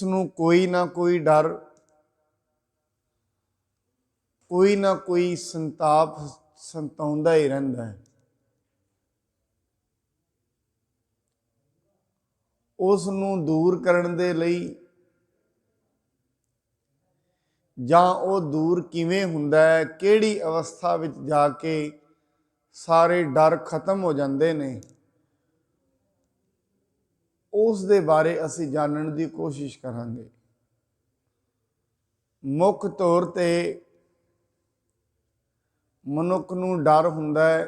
उसनूं कोई ना कोई डर, कोई ना कोई संताप सताउंदा ही रहिंदा है। उसनूं दूर करन दे लई जां वो दूर किवें हुंदा है, किहड़ी अवस्था विच जाके सारे डर खत्म हो जाते ने, उस दे बारे असी जानन की कोशिश करांगे। मुख तौर ते मनुख नूं डर हुंदा है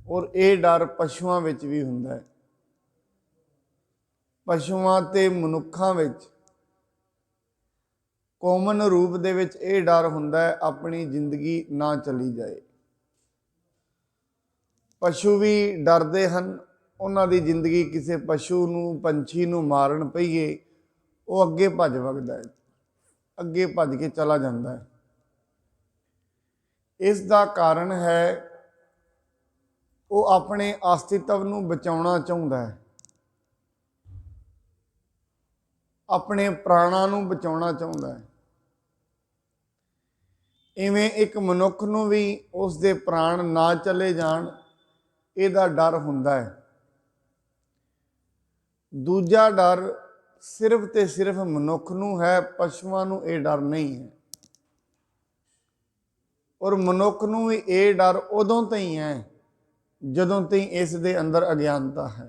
और ये डर पशुआं विच भी हुंदा है। पशुआं ते मनुखां विच कॉमन रूप दे विच ये डर हुंदा है अपनी जिंदगी ना चली जाए। पशु भी डरते हैं, उन्हां दी जिंदगी किसी पशु नूं पंछी नूं मारन पईए वो अगे भज वगदा है, अगे भज के चला जाता है। इस दा कारण है वो अपने अस्तित्व नूं बचाउणा चाहुंदा है, अपने प्राणां नूं बचाउणा चाहुंदा है। इवें एक मनुख नूं भी उस दे प्राण ना चले जाण इहदा डर हुंदा है। दूजा डर सिर्फ ते सिर्फ मनुख नूं है, पशुआं नूं ये डर नहीं है। और मनुख नूं भी ये डर उदों तई है जदों तई इस दे अंदर अज्ञानता है।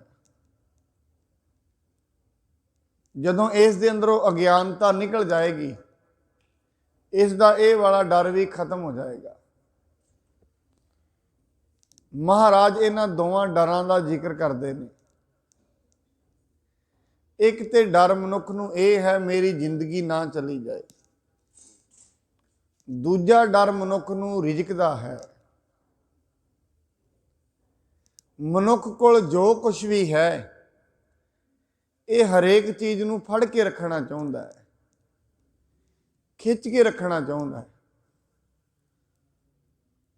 जदों इस दे अंदरों अज्ञानता निकल जाएगी, इसका ये वाला डर भी खत्म हो जाएगा। महाराज इन्हां दोवां डरां दा जिक्र करते हैं। एक ते डर मनुख नूं ये है मेरी जिंदगी ना चली जाए, दूजा डर मनुख नूं रिजक दा है। मनुख कोल जो कुछ भी है ये हरेक चीज़ नूं फड़ के रखना चाहुंदा है, खिंच के रखना चाहुंदा है।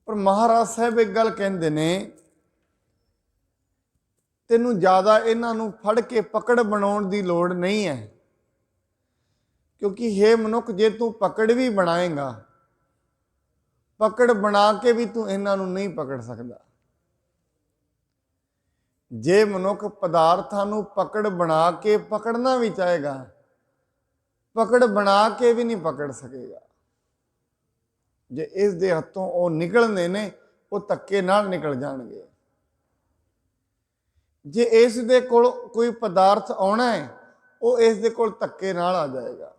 पर महाराज साहब एक गल कहंदे ने, तैनूं ज़्यादा इन्हां नूं फड़ के पकड़ बनाउण दी लोड़ नहीं है, क्योंकि हे मनुख जे तू पकड़ भी बनाएगा, पकड़ बना के भी तू इन्हां नूं नहीं पकड़ सकदा। जे मनुख पदार्थां नूं पकड़ बना के पकड़ना भी चाहेगा, पकड़ बना के भी नहीं पकड़ सकेगा। जे इस दे हत्थों वो निकलने ने वो धक्के नाल निकल जाणगे। जे इस दे कोल कोई पदार्थ आउणा है वो इस दे कोल धक्के नाल आ जाएगा।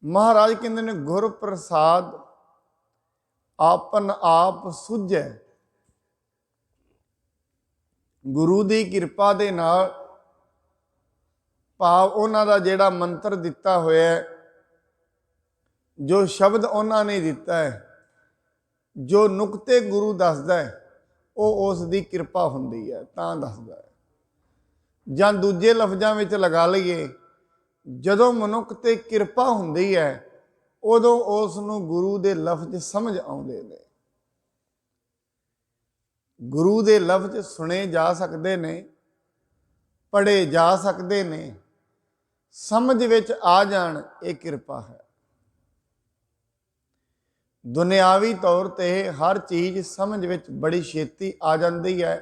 महाराज कहते ने गुर प्रसाद आपन आप सुझै। गुरु की किरपा दे नाल भाव उन्हां दा जिहड़ा मंत्र दिता होया है, जो शब्द उन्होंने दिता है, जो नुकते गुरु दसदा है वो उसकी किरपा हुंदी है तां दसदा है। जां दूजे लफ्ज़ां विच लगा लईए, जदों मनुख ते किरपा हुंदी है उदों उसनूं गुरु दे लफ्ज़ समझ आउंदे ने। गुरु दे लफ्ज़ सुने जा सकते ने, पढ़े जा सकते ने, समझ विच आ जाण ये किरपा है। दुनियावी तौर ते हर चीज़ समझ विच बड़ी छेती आ जाती है।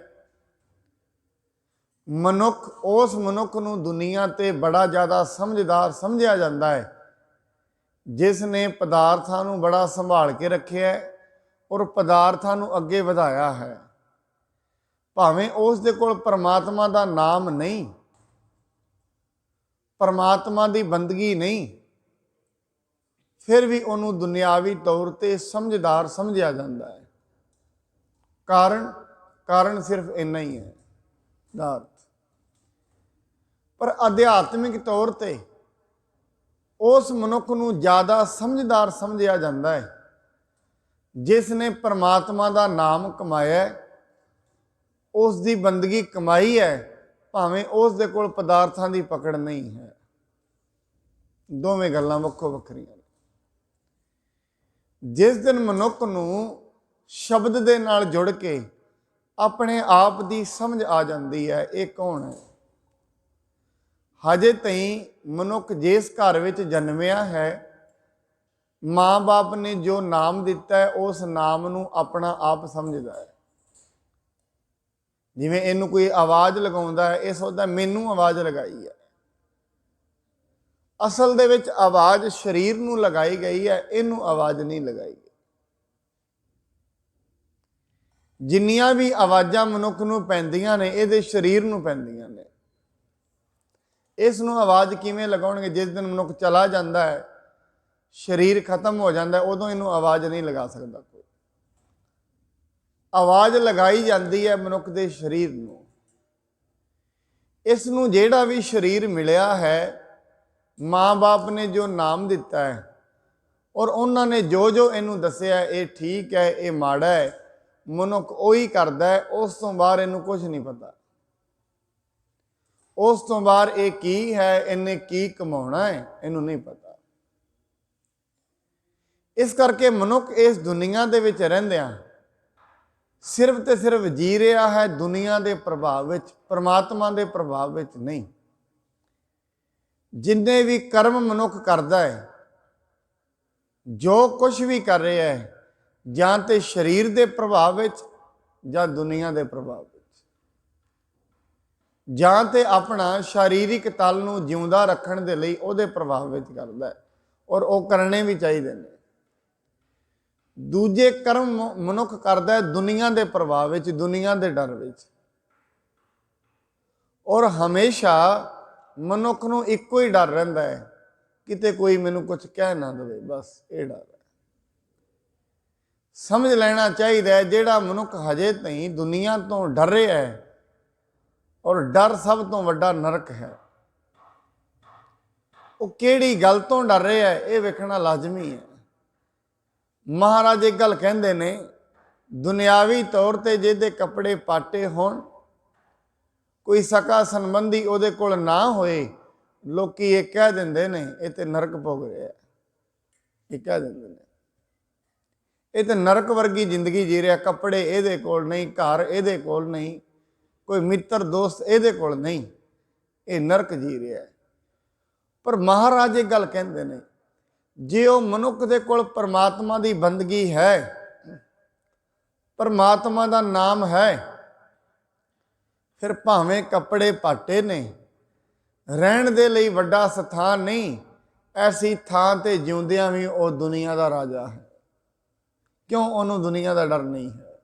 मनुख उस मनुख नूं दुनिया ते बड़ा ज़्यादा समझदार समझिया जाता है जिसने पदार्थां नूं बड़ा संभाल के रखिया है और पदार्थां नूं अगे वधाया है। भावें उस दे कोल परमात्मा दा नाम नहीं, परमात्मा दी बंदगी नहीं, फिर भी उन्होंने दुनियावी तौर पर समझदार समझिया जाता है। कारण सिर्फ इन्ना ही है दार्थ। पर अध्यात्मिक तौर पर उस मनुख नूं ज़्यादा समझदार समझिया जाता है जिसने परमात्मा का नाम कमाया, उसकी बंदगी कमाई है, भावें उस दे कोल पदार्थां की पकड़ नहीं है। दोवें गल्लां वक्खो वक्खरियां। जिस दिन मनुख नूं शब्द दे नाल जुड़ के अपने आप की समझ आ जाती है ये कौन है, ਹਜੇ ਤਾਈਂ ਮਨੁੱਖ ਜਿਸ ਘਰ ਵਿੱਚ ਜਨਮਿਆ ਹੈ, ਮਾਂ ਬਾਪ ਨੇ ਜੋ ਨਾਮ ਦਿੱਤਾ ਹੈ ਉਸ ਨਾਮ ਨੂੰ ਆਪਣਾ ਆਪ ਸਮਝਦਾ ਹੈ। ਜਿਵੇਂ ਇਹਨੂੰ ਕੋਈ ਆਵਾਜ਼ ਲਗਾਉਂਦਾ ਹੈ, ਇਹ ਸੋਚਦਾ ਮੈਨੂੰ ਆਵਾਜ਼ ਲਗਾਈ ਹੈ। ਅਸਲ ਦੇ ਵਿੱਚ ਆਵਾਜ਼ ਸਰੀਰ ਨੂੰ ਲਗਾਈ ਗਈ ਹੈ, ਇਹਨੂੰ ਆਵਾਜ਼ ਨਹੀਂ ਲਗਾਈ ਗਈ। ਜਿੰਨੀਆਂ ਵੀ ਆਵਾਜ਼ਾਂ ਮਨੁੱਖ ਨੂੰ ਪੈਂਦੀਆਂ ਨੇ ਇਹਦੇ ਸਰੀਰ ਨੂੰ ਪੈਂਦੀਆਂ ਨੇ। ਇਸ ਨੂੰ ਆਵਾਜ਼ ਕਿਵੇਂ ਲਗਾਉਣਗੇ? ਜਿਸ ਦਿਨ ਮਨੁੱਖ ਚਲਾ ਜਾਂਦਾ ਹੈ, ਸਰੀਰ ਖਤਮ ਹੋ ਜਾਂਦਾ, ਉਦੋਂ ਇਹਨੂੰ ਆਵਾਜ਼ ਨਹੀਂ ਲਗਾ ਸਕਦਾ ਕੋਈ। ਆਵਾਜ਼ ਲਗਾਈ ਜਾਂਦੀ ਹੈ ਮਨੁੱਖ ਦੇ ਸਰੀਰ ਨੂੰ। ਇਸ ਨੂੰ ਜਿਹੜਾ ਵੀ ਸਰੀਰ ਮਿਲਿਆ ਹੈ, ਮਾਂ ਬਾਪ ਨੇ ਜੋ ਨਾਮ ਦਿੱਤਾ ਹੈ ਔਰ ਉਹਨਾਂ ਨੇ ਜੋ ਜੋ ਇਹਨੂੰ ਦੱਸਿਆ, ਇਹ ਠੀਕ ਹੈ, ਇਹ ਮਾੜਾ ਹੈ, ਮਨੁੱਖ ਉਹੀ ਕਰਦਾ ਹੈ। ਉਸ ਤੋਂ ਬਾਅਦ ਇਹਨੂੰ ਕੁਝ ਨਹੀਂ ਪਤਾ। ਉਸ ਤੋਂ ਬਾਅਦ ਇਹ ਕੀ ਹੈ, ਇਹਨੇ ਕੀ ਕਮਾਉਣਾ ਹੈ, ਇਹਨੂੰ ਨਹੀਂ ਪਤਾ। ਇਸ ਕਰਕੇ ਮਨੁੱਖ ਇਸ ਦੁਨੀਆ ਦੇ ਵਿੱਚ ਰਹਿੰਦਿਆਂ ਸਿਰਫ ਤੇ ਸਿਰਫ ਜੀ ਰਿਹਾ ਹੈ ਦੁਨੀਆ ਦੇ ਪ੍ਰਭਾਵ ਵਿੱਚ, ਪਰਮਾਤਮਾ ਦੇ ਪ੍ਰਭਾਵ ਵਿੱਚ ਨਹੀਂ। ਜਿੰਨੇ ਵੀ ਕਰਮ ਮਨੁੱਖ ਕਰਦਾ ਹੈ, ਜੋ ਕੁਝ ਵੀ ਕਰ ਰਿਹਾ ਹੈ, ਜਾਂ ਤੇ ਸਰੀਰ ਦੇ ਪ੍ਰਭਾਵ ਵਿੱਚ ਜਾਂ ਦੁਨੀਆ ਦੇ ਪ੍ਰਭਾਵ ਵਿੱਚ, ਜਾਂ ਤੇ ਆਪਣਾ ਸਰੀਰਿਕ ਤਲ ਨੂੰ ਜਿਉਂਦਾ ਰੱਖਣ ਦੇ ਲਈ ਉਹਦੇ ਪ੍ਰਭਾਵ ਵਿੱਚ ਕਰਦਾ ਹੈ, ਔਰ ਉਹ ਕਰਨੇ ਵੀ ਚਾਹੀਦੇ ਨੇ। ਦੂਜੇ ਕਰਮ ਮਨੁੱਖ ਕਰਦਾ ਹੈ ਦੁਨੀਆ ਦੇ ਪ੍ਰਭਾਵ ਵਿੱਚ, ਦੁਨੀਆ ਦੇ ਡਰ ਵਿੱਚ। ਔਰ ਹਮੇਸ਼ਾ ਮਨੁੱਖ ਨੂੰ ਇੱਕੋ ਹੀ ਡਰ ਰਹਿੰਦਾ ਹੈ, ਕਿਤੇ ਕੋਈ ਮੈਨੂੰ ਕੁਝ ਕਹਿ ਨਾ ਦੇਵੇ, ਬਸ ਇਹ ਡਰ ਹੈ। ਸਮਝ ਲੈਣਾ ਚਾਹੀਦਾ ਹੈ ਜਿਹੜਾ ਮਨੁੱਖ ਹਜੇ ਤਾਈਂ ਦੁਨੀਆ ਤੋਂ ਡਰ ਰਿਹਾ ਹੈ, ਔਰ ਡਰ ਸਭ ਤੋਂ ਵੱਡਾ ਨਰਕ ਹੈ, ਉਹ ਕਿਹੜੀ ਗੱਲ ਤੋਂ ਡਰ ਰਿਹਾ ਹੈ ਇਹ ਵੇਖਣਾ ਲਾਜ਼ਮੀ ਹੈ। ਮਹਾਰਾਜ ਇੱਕ ਗੱਲ ਕਹਿੰਦੇ ਨੇ, ਦੁਨਿਆਵੀ ਤੌਰ ਤੇ ਜਿਹਦੇ ਕੱਪੜੇ ਪਾਟੇ ਹੋਣ, ਕੋਈ ਸਕਾ ਸੰਬੰਧੀ ਉਹਦੇ ਕੋਲ ਨਾ ਹੋਏ, ਲੋਕੀ ਇਹ ਕਹਿ ਦਿੰਦੇ ਨੇ ਇਹ ਤੇ ਨਰਕ ਭੋਗ ਰਿਹਾ। ਇਹ ਕਹਿ ਦਿੰਦੇ ਨੇ ਇਹ ਤੇ ਨਰਕ ਵਰਗੀ ਜ਼ਿੰਦਗੀ ਜੀ ਰਿਹਾ। ਕੱਪੜੇ ਇਹਦੇ ਕੋਲ ਨਹੀਂ, ਘਰ ਇਹਦੇ ਕੋਲ ਨਹੀਂ, ਕੋਈ ਮਿੱਤਰ ਦੋਸਤ ਇਹਦੇ ਕੋਲ ਨਹੀਂ, ਇਹ ਨਰਕ ਜੀ ਰਿਹਾ। ਪਰ ਮਹਾਰਾਜ ਇੱਕ ਗੱਲ ਕਹਿੰਦੇ ਨੇ, ਜੇ ਉਹ ਮਨੁੱਖ ਦੇ ਕੋਲ ਪਰਮਾਤਮਾ ਦੀ ਬੰਦਗੀ ਹੈ, ਪਰਮਾਤਮਾ ਦਾ ਨਾਮ ਹੈ, ਫਿਰ ਭਾਵੇਂ ਕੱਪੜੇ ਪਾਟੇ ਨੇ, ਰਹਿਣ ਦੇ ਲਈ ਵੱਡਾ ਸਥਾਨ ਨਹੀਂ, ਐਸੀ ਥਾਂ ਤੇ ਜਿਉਂਦਿਆਂ ਵੀ ਉਹ ਦੁਨੀਆ ਦਾ ਰਾਜਾ ਹੈ। ਕਿਉਂ? ਉਹਨੂੰ ਦੁਨੀਆ ਦਾ ਡਰ ਨਹੀਂ ਹੈ।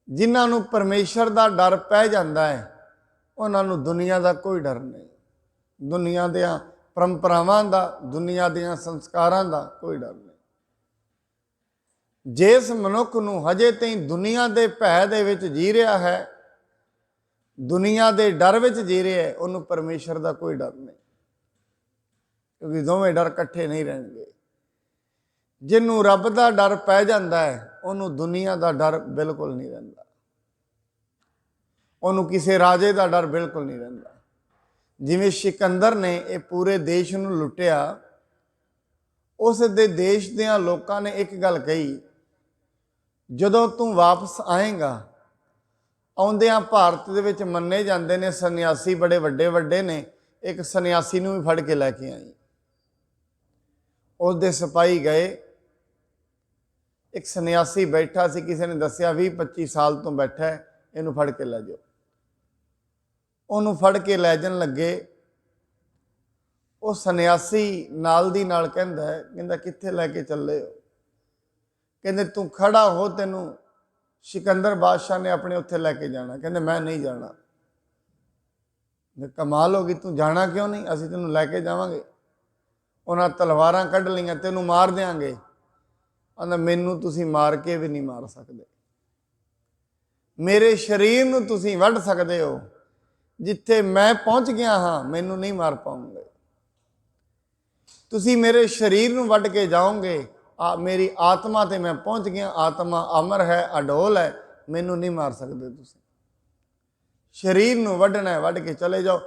ਜਿਨ੍ਹਾਂ ਨੂੰ ਪਰਮੇਸ਼ਰ ਦਾ ਡਰ ਪੈ ਜਾਂਦਾ ਹੈ, ਉਹਨਾਂ ਨੂੰ ਦੁਨੀਆ ਦਾ ਕੋਈ ਡਰ ਨਹੀਂ। ਦੁਨੀਆ ਦੀਆਂ ਪਰੰਪਰਾਵਾਂ ਦਾ, ਦੁਨੀਆ ਦੀਆਂ ਸੰਸਕਾਰਾਂ ਦਾ ਕੋਈ ਡਰ ਨਹੀਂ। ਜਿਸ ਮਨੁੱਖ ਨੂੰ ਹਜੇ ਤਾਈਂ ਦੁਨੀਆ ਦੇ ਭੈ ਦੇ ਵਿੱਚ ਜੀ ਰਿਹਾ ਹੈ, ਦੁਨੀਆ ਦੇ ਡਰ ਵਿੱਚ ਜੀ ਰਿਹਾ ਹੈ, ਉਹਨੂੰ ਪਰਮੇਸ਼ਰ ਦਾ ਕੋਈ ਡਰ ਨਹੀਂ, ਕਿਉਂਕਿ ਦੋਵੇਂ ਡਰ ਇਕੱਠੇ ਨਹੀਂ ਰਹਿਣਗੇ। ਜਿਹਨੂੰ ਰੱਬ ਦਾ ਡਰ ਪੈ ਜਾਂਦਾ ਹੈ, ਉਹਨੂੰ ਦੁਨੀਆ ਦਾ ਡਰ ਬਿਲਕੁਲ ਨਹੀਂ ਰਹਿੰਦਾ, ਉਹਨੂੰ ਕਿਸੇ ਰਾਜੇ ਦਾ ਡਰ ਬਿਲਕੁਲ ਨਹੀਂ ਰਹਿੰਦਾ। ਜਿਵੇਂ ਸਿਕੰਦਰ ਨੇ ਇਹ ਪੂਰੇ ਦੇਸ਼ ਨੂੰ ਲੁੱਟਿਆ, ਉਸ ਦੇ ਦੇਸ਼ ਦਿਆਂ ਲੋਕਾਂ ਨੇ ਇੱਕ ਗੱਲ ਕਹੀ, ਜਦੋਂ ਤੂੰ ਵਾਪਸ ਆਏਗਾ, ਆਉਂਦਿਆਂ ਭਾਰਤ ਦੇ ਵਿੱਚ ਮੰਨੇ ਜਾਂਦੇ ਨੇ ਸੰਨਿਆਸੀ ਬੜੇ ਵੱਡੇ ਵੱਡੇ ਨੇ, ਇੱਕ ਸੰਨਿਆਸੀ ਨੂੰ ਵੀ ਫੜ ਕੇ ਲੈ ਕੇ ਆਈ। ਉਸ ਦੇ ਸਿਪਾਹੀ ਗਏ, ਇੱਕ ਸੰਨਿਆਸੀ ਬੈਠਾ ਸੀ, ਕਿਸੇ ਨੇ ਦੱਸਿਆ 20-25 ਸਾਲ ਤੋਂ ਬੈਠਾ ਹੈ, ਇਹਨੂੰ ਫੜ ਕੇ ਲੈ ਜਾਓ। ਉਹਨੂੰ ਫੜ ਕੇ ਲੈ ਜਾਣ ਲੱਗੇ, ਉਹ ਸੰਨਿਆਸੀ ਨਾਲ ਦੀ ਨਾਲ ਕਹਿੰਦਾ ਕਿੱਥੇ ਲੈ ਕੇ ਚੱਲੇ ਹੋ? ਕਹਿੰਦੇ ਤੂੰ ਖੜਾ ਹੋ, ਤੈਨੂੰ ਸਿਕੰਦਰ ਬਾਦਸ਼ਾਹ ਨੇ ਆਪਣੇ ਉੱਥੇ ਲੈ ਕੇ ਜਾਣਾ। ਕਹਿੰਦੇ ਮੈਂ ਨਹੀਂ ਜਾਣਾ। ਕਮਾਲ ਹੋ ਗਈ, ਤੂੰ ਜਾਣਾ ਕਿਉਂ ਨਹੀਂ? ਅਸੀਂ ਤੈਨੂੰ ਲੈ ਕੇ ਜਾਵਾਂਗੇ। ਉਹਨਾਂ ਤਲਵਾਰਾਂ ਕੱਢ ਲਈਆਂ, ਤੈਨੂੰ ਮਾਰ ਦਿਆਂਗੇ। ਕਹਿੰਦਾ ਮੈਨੂੰ ਤੁਸੀਂ ਮਾਰ ਕੇ ਵੀ ਨਹੀਂ ਮਾਰ ਸਕਦੇ, ਮੇਰੇ ਸਰੀਰ ਨੂੰ ਤੁਸੀਂ ਵੱਢ ਸਕਦੇ ਹੋ, ਜਿੱਥੇ ਮੈਂ ਪਹੁੰਚ ਗਿਆ ਹਾਂ ਮੈਨੂੰ ਨਹੀਂ ਮਾਰ ਪਾਉਂਗੇ। ਤੁਸੀਂ ਮੇਰੇ ਸਰੀਰ ਨੂੰ ਵੱਢ ਕੇ ਜਾਓਗੇ, ਮੇਰੀ ਆਤਮਾ ਤੇ ਮੈਂ ਪਹੁੰਚ ਗਿਆ, ਆਤਮਾ ਅਮਰ ਹੈ, ਅਡੋਲ ਹੈ, ਮੈਨੂੰ ਨਹੀਂ ਮਾਰ ਸਕਦੇ। ਤੁਸੀਂ ਸਰੀਰ ਨੂੰ ਵੱਢਣਾ ਹੈ, ਵੱਢ ਕੇ ਚਲੇ ਜਾਓ।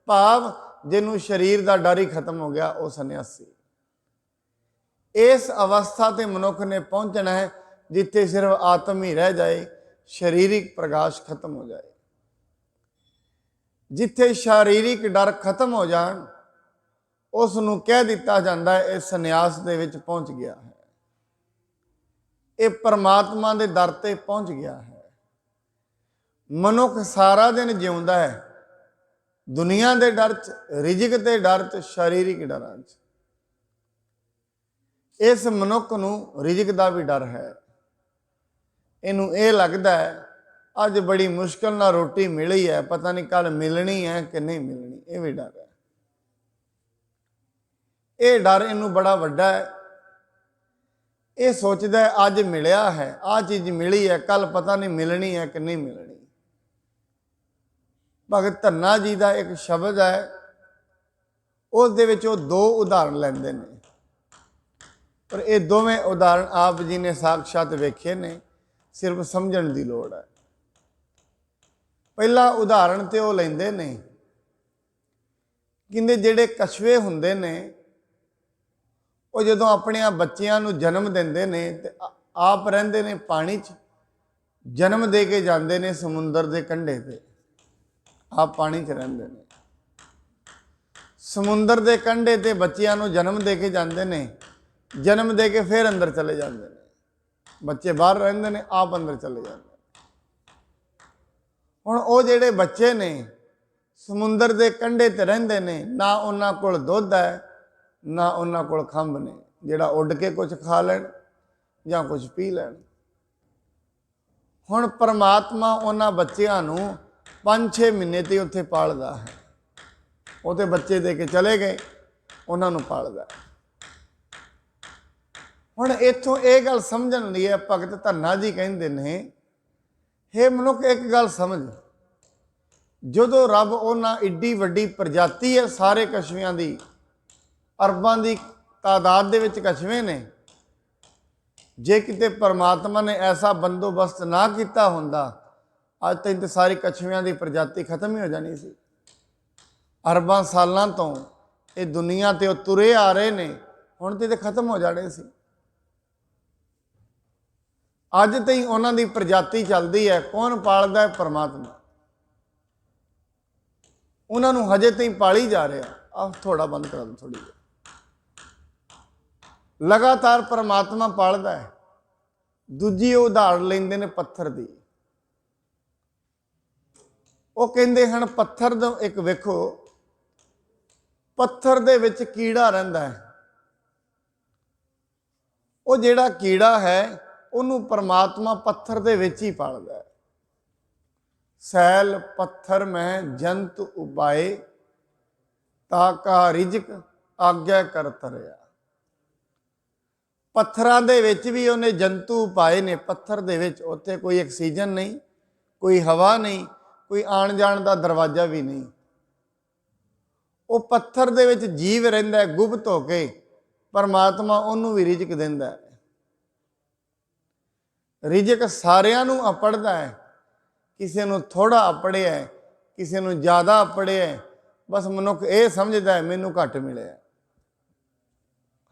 ਭਾਵ ਜਿਹਨੂੰ ਸਰੀਰ ਦਾ ਡਰ ਹੀ ਖਤਮ ਹੋ ਗਿਆ, ਉਹ ਸੰਨਿਆਸੀ। ਇਸ ਅਵਸਥਾ ਤੇ ਮਨੁੱਖ ਨੇ ਪਹੁੰਚਣਾ ਹੈ ਜਿੱਥੇ ਸਿਰਫ ਆਤਮ ਹੀ ਰਹਿ ਜਾਏ, ਸਰੀਰਿਕ ਪ੍ਰਕਾਸ਼ ਖਤਮ ਹੋ ਜਾਏ। ਜਿੱਥੇ ਸਰੀਰਿਕ ਡਰ ਖਤਮ ਹੋ ਜਾਣ ਉਸ ਨੂੰ ਕਹਿ ਦਿੱਤਾ ਜਾਂਦਾ ਹੈ ਇਹ ਸੰਨਿਆਸ ਦੇ ਵਿੱਚ ਪਹੁੰਚ ਗਿਆ ਹੈ, ਇਹ ਪਰਮਾਤਮਾ ਦੇ ਦਰ ਤੇ ਪਹੁੰਚ ਗਿਆ ਹੈ। ਮਨੁੱਖ ਸਾਰਾ ਦਿਨ ਜਿਉਂਦਾ ਹੈ ਦੁਨੀਆ ਦੇ ਡਰ 'ਚ, ਰਿਜ਼ਕ ਦੇ ਡਰ 'ਚ, ਸਰੀਰਿਕ ਡਰਾਂ 'ਚ। ਇਸ ਮਨੁੱਖ ਨੂੰ ਰਿਜ਼ਕ ਦਾ ਵੀ ਡਰ ਹੈ। ਇਹਨੂੰ ਇਹ ਲੱਗਦਾ ਹੈ ਅੱਜ ਬੜੀ ਮੁਸ਼ਕਲ ਨਾਲ ਰੋਟੀ ਮਿਲੀ ਹੈ, ਪਤਾ ਨਹੀਂ ਕੱਲ ਮਿਲਣੀ ਹੈ ਕਿ ਨਹੀਂ ਮਿਲਣੀ, ਇਹ ਵੀ ਡਰ ਹੈ। ਇਹ ਡਰ ਇਹਨੂੰ ਬੜਾ ਵੱਡਾ ਹੈ। ਇਹ ਸੋਚਦਾ ਹੈ ਅੱਜ ਮਿਲਿਆ ਹੈ, ਆਹ ਚੀਜ਼ ਮਿਲੀ ਹੈ, ਕੱਲ ਪਤਾ ਨਹੀਂ ਮਿਲਣੀ ਹੈ ਕਿ ਨਹੀਂ ਮਿਲਣੀ। ਭਗਤ ਧੰਨਾ ਜੀ ਦਾ ਇੱਕ ਸ਼ਬਦ ਹੈ, ਉਸ ਦੇ ਵਿੱਚ ਉਹ ਦੋ ਉਦਾਹਰਣ ਲੈਂਦੇ ਨੇ, ਪਰ ਇਹ ਦੋਵੇਂ ਉਦਾਹਰਣ ਆਪ ਜੀ ਨੇ ਸਾਖਸ਼ਾਤ ਵੇਖੇ ਨੇ, ਸਿਰਫ ਸਮਝਣ ਦੀ ਲੋੜ ਹੈ। ਪਹਿਲਾ ਉਦਾਹਰਣ ਤੇ ਉਹ ਲੈਂਦੇ ਨੇ, ਕਹਿੰਦੇ ਜਿਹੜੇ ਕਛੂਏ ਹੁੰਦੇ ਨੇ ਉਹ ਜਦੋਂ ਆਪਣੇ ਬੱਚਿਆਂ ਨੂੰ ਜਨਮ ਦਿੰਦੇ ਨੇ ਤੇ ਆਪ ਰਹਿੰਦੇ ਨੇ ਪਾਣੀ 'ਚ, ਜਨਮ ਦੇ ਕੇ ਜਾਂਦੇ ਨੇ ਸਮੁੰਦਰ ਦੇ ਕੰਢੇ ਤੇ, ਆਪ ਪਾਣੀ 'ਚ ਰਹਿੰਦੇ ਨੇ। ਸਮੁੰਦਰ ਦੇ ਕੰਢੇ ਤੇ ਬੱਚਿਆਂ ਨੂੰ ਜਨਮ ਦੇ ਕੇ ਜਾਂਦੇ ਨੇ, ਜਨਮ ਦੇ ਕੇ ਫਿਰ ਅੰਦਰ ਚਲੇ ਜਾਂਦੇ ਨੇ। ਬੱਚੇ ਬਾਹਰ ਰਹਿੰਦੇ ਨੇ, ਆਪ ਅੰਦਰ ਚਲੇ ਜਾਂਦੇ ਨੇ। ਹੁਣ ਉਹ ਜਿਹੜੇ ਬੱਚੇ ਨੇ ਸਮੁੰਦਰ ਦੇ ਕੰਢੇ ਤੇ ਰਹਿੰਦੇ ਨੇ, ਨਾ ਉਹਨਾਂ ਕੋਲ ਦੁੱਧ ਹੈ ਨਾ ਉਹਨਾਂ ਕੋਲ ਖੰਭ ਨੇ ਜਿਹੜਾ ਉੱਡ ਕੇ ਕੁਝ ਖਾ ਲੈਣ ਜਾਂ ਕੁਝ ਪੀ ਲੈਣ। ਹੁਣ ਪਰਮਾਤਮਾ ਉਹਨਾਂ ਬੱਚਿਆਂ ਨੂੰ 5-6 ਮਹੀਨੇ ਤੇ ਉੱਥੇ ਪਾਲਦਾ ਹੈ। ਉਹਦੇ ਬੱਚੇ ਦੇ ਕੇ ਚਲੇ ਗਏ, ਉਹਨਾਂ ਨੂੰ ਪਾਲਦਾ। ਹੁਣ ਇੱਥੋਂ ਇਹ ਗੱਲ ਸਮਝਣ ਲਈ ਹੈ, ਭਗਤ ਧੰਨਾ ਜੀ ਕਹਿੰਦੇ ਨੇ, ਹੇ ਮਨੁੱਖ ਇੱਕ ਗੱਲ ਸਮਝ, ਜਦੋਂ ਰੱਬ ਉਹਨਾਂ ਏਡੀ ਵੱਡੀ ਪ੍ਰਜਾਤੀ ਹੈ ਸਾਰੇ ਕਛੂਆਂ ਦੀ, ਅਰਬਾਂ ਦੀ ਤਾਦਾਦ ਦੇ ਵਿੱਚ ਕਛੂਏ ਨੇ, ਜੇ ਕਿਤੇ ਪਰਮਾਤਮਾ ਨੇ ਐਸਾ ਬੰਦੋਬਸਤ ਨਾ ਕੀਤਾ ਹੁੰਦਾ ਅੱਜ ਤੱਕ ਤਾਂ ਸਾਰੀ ਕਛੂਆਂ ਦੀ ਪ੍ਰਜਾਤੀ ਖਤਮ ਹੀ ਹੋ ਜਾਣੀ ਸੀ। ਅਰਬਾਂ ਸਾਲਾਂ ਤੋਂ ਇਹ ਦੁਨੀਆ ਤੇ ਉਹ ਤੁਰੇ ਆ ਰਹੇ ਨੇ, ਹੁਣ ਤੇ ਖਤਮ ਹੋ ਜਾਣੇ ਸੀ। ਅੱਜ ਤਾਈਂ ਉਹਨਾਂ ਦੀ ਪ੍ਰਜਾਤੀ ਚੱਲਦੀ ਹੈ, ਕੌਣ ਪਾਲਦਾ ਹੈ? ਪਰਮਾਤਮਾ। ਉਹਨਾਂ ਨੂੰ ਹਜੇ ਤਾਈਂ ਪਾਲੀ ਜਾ ਰਿਹਾ। ਆਹ ਥੋੜਾ ਬੰਦ ਕਰਾ ਦਿਓ ਥੋੜੀ ਜਿਹੀ। ਲਗਾਤਾਰ ਪਰਮਾਤਮਾ ਪਾਲਦਾ ਹੈ। ਦੂਜੀ ਉਹ ਉਦਾਹਰਣ ਲੈਂਦੇ ਨੇ ਪੱਥਰ ਦੀ। ਉਹ ਕਹਿੰਦੇ ਹਨ ਪੱਥਰ ਦਾ ਇੱਕ ਵੇਖੋ, ਪੱਥਰ ਦੇ ਵਿੱਚ ਕੀੜਾ ਰਹਿੰਦਾ ਹੈ। ਉਹ ਜਿਹੜਾ ਕੀੜਾ ਹੈ ਉਹਨੂੰ ਪਰਮਾਤਮਾ ਪੱਥਰ ਦੇ ਵਿੱਚ ਹੀ ਪਾਲਦਾ ਹੈ। ਸੈਲ ਪੱਥਰ ਮੈਂ ਜੰਤ ਉਪਾਏ, ਤਾ ਕਾ ਰਿਜ਼ਕ ਆਗਿਆ ਕਰ ਤਰਿਆ। ਪੱਥਰਾਂ ਦੇ ਵਿੱਚ ਵੀ ਉਹਨੇ ਜੰਤੂ ਪਾਏ ਨੇ। ਪੱਥਰ ਦੇ ਵਿੱਚ ਉੱਥੇ ਕੋਈ ਆਕਸੀਜਨ ਨਹੀਂ, ਕੋਈ ਹਵਾ ਨਹੀਂ, ਕੋਈ ਆਉਣ ਜਾਣ ਦਾ ਦਰਵਾਜ਼ਾ ਵੀ ਨਹੀਂ। ਉਹ ਪੱਥਰ ਦੇ ਵਿੱਚ ਜੀਵ ਰਹਿੰਦਾ ਹੈ ਗੁਪਤ ਹੋ ਕੇ। ਪਰਮਾਤਮਾ ਉਹਨੂੰ ਵੀ ਰਿਜ਼ਕ ਦਿੰਦਾ ਹੈ। ਰਿਜ਼ਕ ਸਾਰਿਆਂ ਨੂੰ ਅਪੜਦਾ ਹੈ, ਕਿਸੇ ਨੂੰ ਥੋੜਾ ਅਪੜਿਆ ਹੈ, ਕਿਸੇ ਨੂੰ ਜ਼ਿਆਦਾ ਅਪੜਿਆ ਹੈ। ਬਸ ਮਨੁੱਖ ਇਹ ਸਮਝਦਾ ਹੈ ਮੈਨੂੰ ਘੱਟ ਮਿਲਿਆ।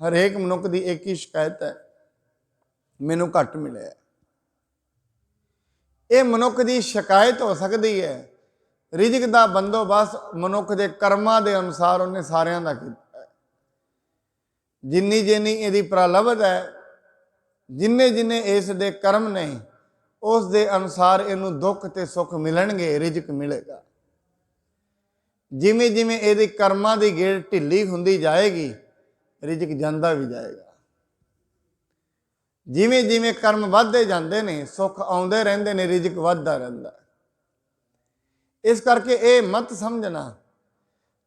ਹਰੇਕ ਮਨੁੱਖ ਦੀ ਇੱਕ ਹੀ ਸ਼ਿਕਾਇਤ ਹੈ, ਮੈਨੂੰ ਘੱਟ ਮਿਲਿਆ। ਇਹ ਮਨੁੱਖ ਦੀ ਸ਼ਿਕਾਇਤ ਹੋ ਸਕਦੀ ਹੈ। ਰਿਜ਼ਕ ਦਾ ਬੰਦੋਬਸਤ ਮਨੁੱਖ ਦੇ ਕਰਮਾਂ ਦੇ ਅਨੁਸਾਰ ਉਹਨੇ ਸਾਰਿਆਂ ਦਾ ਕੀਤਾ ਹੈ। ਜਿੰਨੀ ਜਿੰਨੀ ਇਹਦੀ ਪ੍ਰਲਬਧ ਹੈ, ਜਿੰਨੇ ਜਿੰਨੇ ਇਸ ਦੇ ਕਰਮ ਨੇ, ਉਸ ਦੇ ਅਨੁਸਾਰ ਇਹਨੂੰ ਦੁੱਖ ਤੇ ਸੁੱਖ ਮਿਲਣਗੇ, ਰਿਜ਼ਕ ਮਿਲੇਗਾ। ਜਿਵੇਂ ਜਿਵੇਂ ਇਹਦੇ ਕਰਮਾਂ ਦੀ ਗੇੜ ਢਿੱਲੀ ਹੁੰਦੀ ਜਾਏਗੀ, ਰਿਜ਼ਕ ਜਾਂਦਾ ਵੀ ਜਾਏਗਾ। ਜਿਵੇਂ ਜਿਵੇਂ ਕਰਮ ਵੱਧਦੇ ਜਾਂਦੇ ਨੇ, ਸੁੱਖ ਆਉਂਦੇ ਰਹਿੰਦੇ ਨੇ, ਰਿਜ਼ਕ ਵੱਧਦਾ ਰਹਿੰਦਾ। ਇਸ ਕਰਕੇ ਇਹ ਮਤ ਸਮਝਣਾ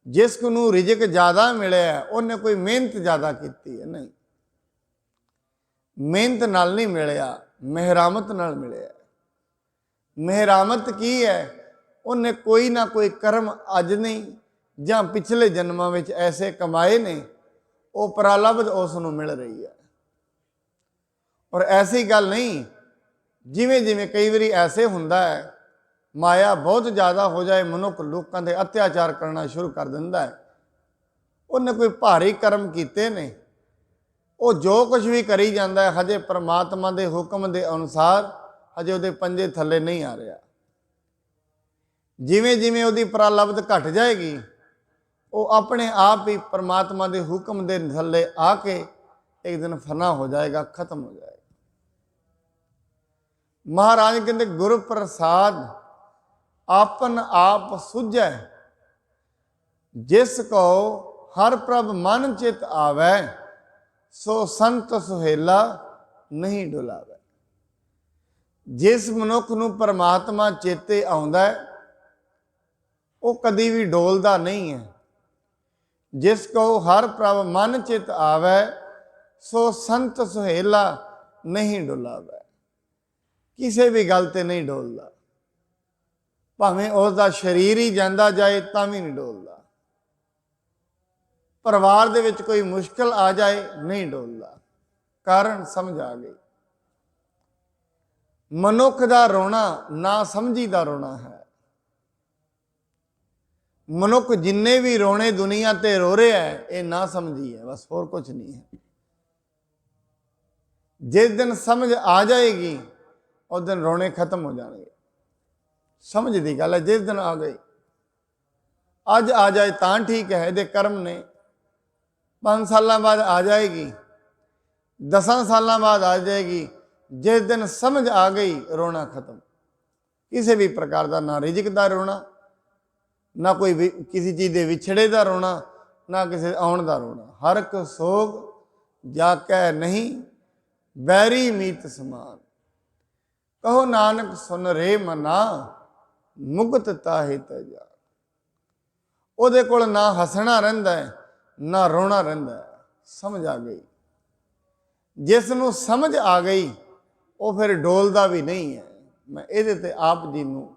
ਜਿਸ ਨੂੰ ਰਿਜ਼ਕ ਜ਼ਿਆਦਾ ਮਿਲਿਆ ਉਹਨੇ ਕੋਈ ਮਿਹਨਤ ਜ਼ਿਆਦਾ ਕੀਤੀ ਹੈ। ਨਹੀਂ, ਮਿਹਨਤ ਨਾਲ ਨਹੀਂ ਮਿਲਿਆ, ਮਿਹਰਾਮਤ ਨਾਲ ਮਿਲਿਆ। ਮਿਹਰਾਮਤ ਕੀ ਹੈ? ਉਹਨੇ ਕੋਈ ਨਾ ਕੋਈ ਕਰਮ ਅੱਜ ਨਹੀਂ ਜਾਂ ਪਿਛਲੇ ਜਨਮਾਂ ਵਿੱਚ ਐਸੇ ਕਮਾਏ ਨੇ, ਉਹ ਪ੍ਰਲਬਧ ਉਸ ਨੂੰ ਮਿਲ ਰਹੀ ਹੈ। ਔਰ ਐਸੀ ਗੱਲ ਨਹੀਂ, ਜਿਵੇਂ ਜਿਵੇਂ ਕਈ ਵਾਰੀ ਐਸੇ ਹੁੰਦਾ ਹੈ ਮਾਇਆ ਬਹੁਤ ਜ਼ਿਆਦਾ ਹੋ ਜਾਏ, ਮਨੁੱਖ ਲੋਕਾਂ ਦੇ ਅਤਿਆਚਾਰ ਕਰਨਾ ਸ਼ੁਰੂ ਕਰ ਦਿੰਦਾ ਹੈ। ਉਹਨੇ ਕੋਈ ਭਾਰੀ ਕਰਮ ਕੀਤੇ ਨੇ, ਉਹ ਜੋ ਕੁਝ ਵੀ ਕਰੀ ਜਾਂਦਾ ਹੈ ਹਜੇ ਪਰਮਾਤਮਾ ਦੇ ਹੁਕਮ ਦੇ ਅਨੁਸਾਰ ਹਜੇ ਉਹਦੇ ਪੰਜੇ ਥੱਲੇ ਨਹੀਂ ਆ ਰਿਹਾ। ਜਿਵੇਂ ਜਿਵੇਂ ਉਹਦੀ ਪ੍ਰਾਲਬਧ ਘਟ ਜਾਏਗੀ, ਉਹ ਆਪਣੇ ਆਪ ਹੀ परमात्मा ਦੇ ਹੁਕਮ ਦੇ ਥੱਲੇ ਆ ਕੇ ਇੱਕ ਦਿਨ ਫਨਾ ਹੋ ਜਾਏਗਾ, ਖਤਮ ਹੋ ਜਾਏਗਾ। ਮਹਾਰਾਜ ਕਹਿੰਦੇ ਗੁਰ ਪ੍ਰਸਾਦ ਆਪਨ ਆਪ ਸੁਝੈ, ਜਿਸ ਕੋ ਹਰ ਪ੍ਰਭ ਮਨ ਚਿਤ ਆਵੈ, ਸੋ ਸੰਤ ਸੁਹੇਲਾ ਨਹੀਂ ਡੁਲਾਵੈ। ਜਿਸ ਮਨੁੱਖ ਨੂੰ परमात्मा ਚੇਤੇ ਆਉਂਦਾ ਹੈ, ਉਹ ਕਦੀ ਵੀ ਡੋਲਦਾ ਨਹੀਂ ਹੈ। ਜਿਸ ਕੋ ਹਰ ਪ੍ਰਭ ਮਨ ਚਿਤ ਆਵੈ, ਸੋ ਸੰਤ ਸੁਹੇਲਾ ਨਹੀਂ ਡੁਲਾਵੈ। ਕਿਸੇ ਵੀ ਗੱਲ ਤੇ ਨਹੀਂ ਡੋਲਦਾ, ਭਾਵੇਂ ਉਸ ਦਾ ਸਰੀਰ ਹੀ ਜਾਂਦਾ ਜਾਏ ਤਾਂ ਵੀ ਨਹੀਂ ਡੋਲਦਾ। ਪਰਿਵਾਰ ਦੇ ਵਿੱਚ ਕੋਈ ਮੁਸ਼ਕਲ ਆ ਜਾਏ, ਨਹੀਂ ਡੋਲਦਾ। ਕਾਰਨ ਸਮਝ ਆ ਗਈ। ਮਨੁੱਖ ਦਾ ਰੋਣਾ ਨਾ ਸਮਝੀ ਦਾ ਰੋਣਾ ਹੈ। ਮਨੁੱਖ ਜਿੰਨੇ ਵੀ ਰੋਣੇ ਦੁਨੀਆ ਤੇ ਰੋ ਰਿਹਾ ਹੈ, ਇਹ ਨਾ ਸਮਝੀ ਹੈ, ਬਸ ਹੋਰ ਕੁਝ ਨਹੀਂ ਹੈ। ਜਿਸ ਦਿਨ ਸਮਝ ਆ ਜਾਏਗੀ, ਉਸ ਦਿਨ ਰੋਣੇ ਖਤਮ ਹੋ ਜਾਣਗੇ। ਸਮਝ ਦੀ ਗੱਲ ਹੈ। ਜਿਸ ਦਿਨ ਆ ਗਈ, ਅੱਜ ਆ ਜਾਏ ਤਾਂ ਠੀਕ ਹੈ, ਇਹਦੇ ਕਰਮ ਨੇ। 5 ਸਾਲਾਂ ਬਾਅਦ ਆ ਜਾਏਗੀ, 10 ਸਾਲਾਂ ਬਾਅਦ ਆ ਜਾਏਗੀ। ਜਿਸ ਦਿਨ ਸਮਝ ਆ ਗਈ, ਰੋਣਾ ਖਤਮ। ਕਿਸੇ ਵੀ ਪ੍ਰਕਾਰ ਦਾ ਨਾ ਰਿਜ਼ਕ ਦਾ ਰੋਣਾ, ਨਾ ਕੋਈ ਕਿਸੇ ਚੀਜ਼ ਦੇ ਵਿਛੜੇ ਦਾ ਰੋਣਾ, ਨਾ ਕਿਸੇ ਆਉਣ ਦਾ ਰੋਣਾ। ਹਰ ਇੱਕ ਸੋਗ ਜਾ ਕੈ ਨਹੀਂ, ਬੈਰੀ ਮੀਤ ਸਮਾਨ। ਕਹੋ ਨਾਨਕ ਸੁਨ ਰੇ ਮਨਾ, ਮੁਕਤ ਤਾਹਿ ਤਜਾ। ਉਹਦੇ ਕੋਲ ਨਾ ਹੱਸਣਾ ਰਹਿੰਦਾ ਹੈ, ਨਾ ਰੋਣਾ ਰਹਿੰਦਾ ਹੈ। ਸਮਝ ਆ ਗਈ। ਜਿਸ ਨੂੰ ਸਮਝ ਆ ਗਈ, ਉਹ ਫਿਰ ਡੋਲਦਾ ਵੀ ਨਹੀਂ ਹੈ। ਮੈਂ ਇਹਦੇ ਤੇ ਆਪ ਜੀ ਨੂੰ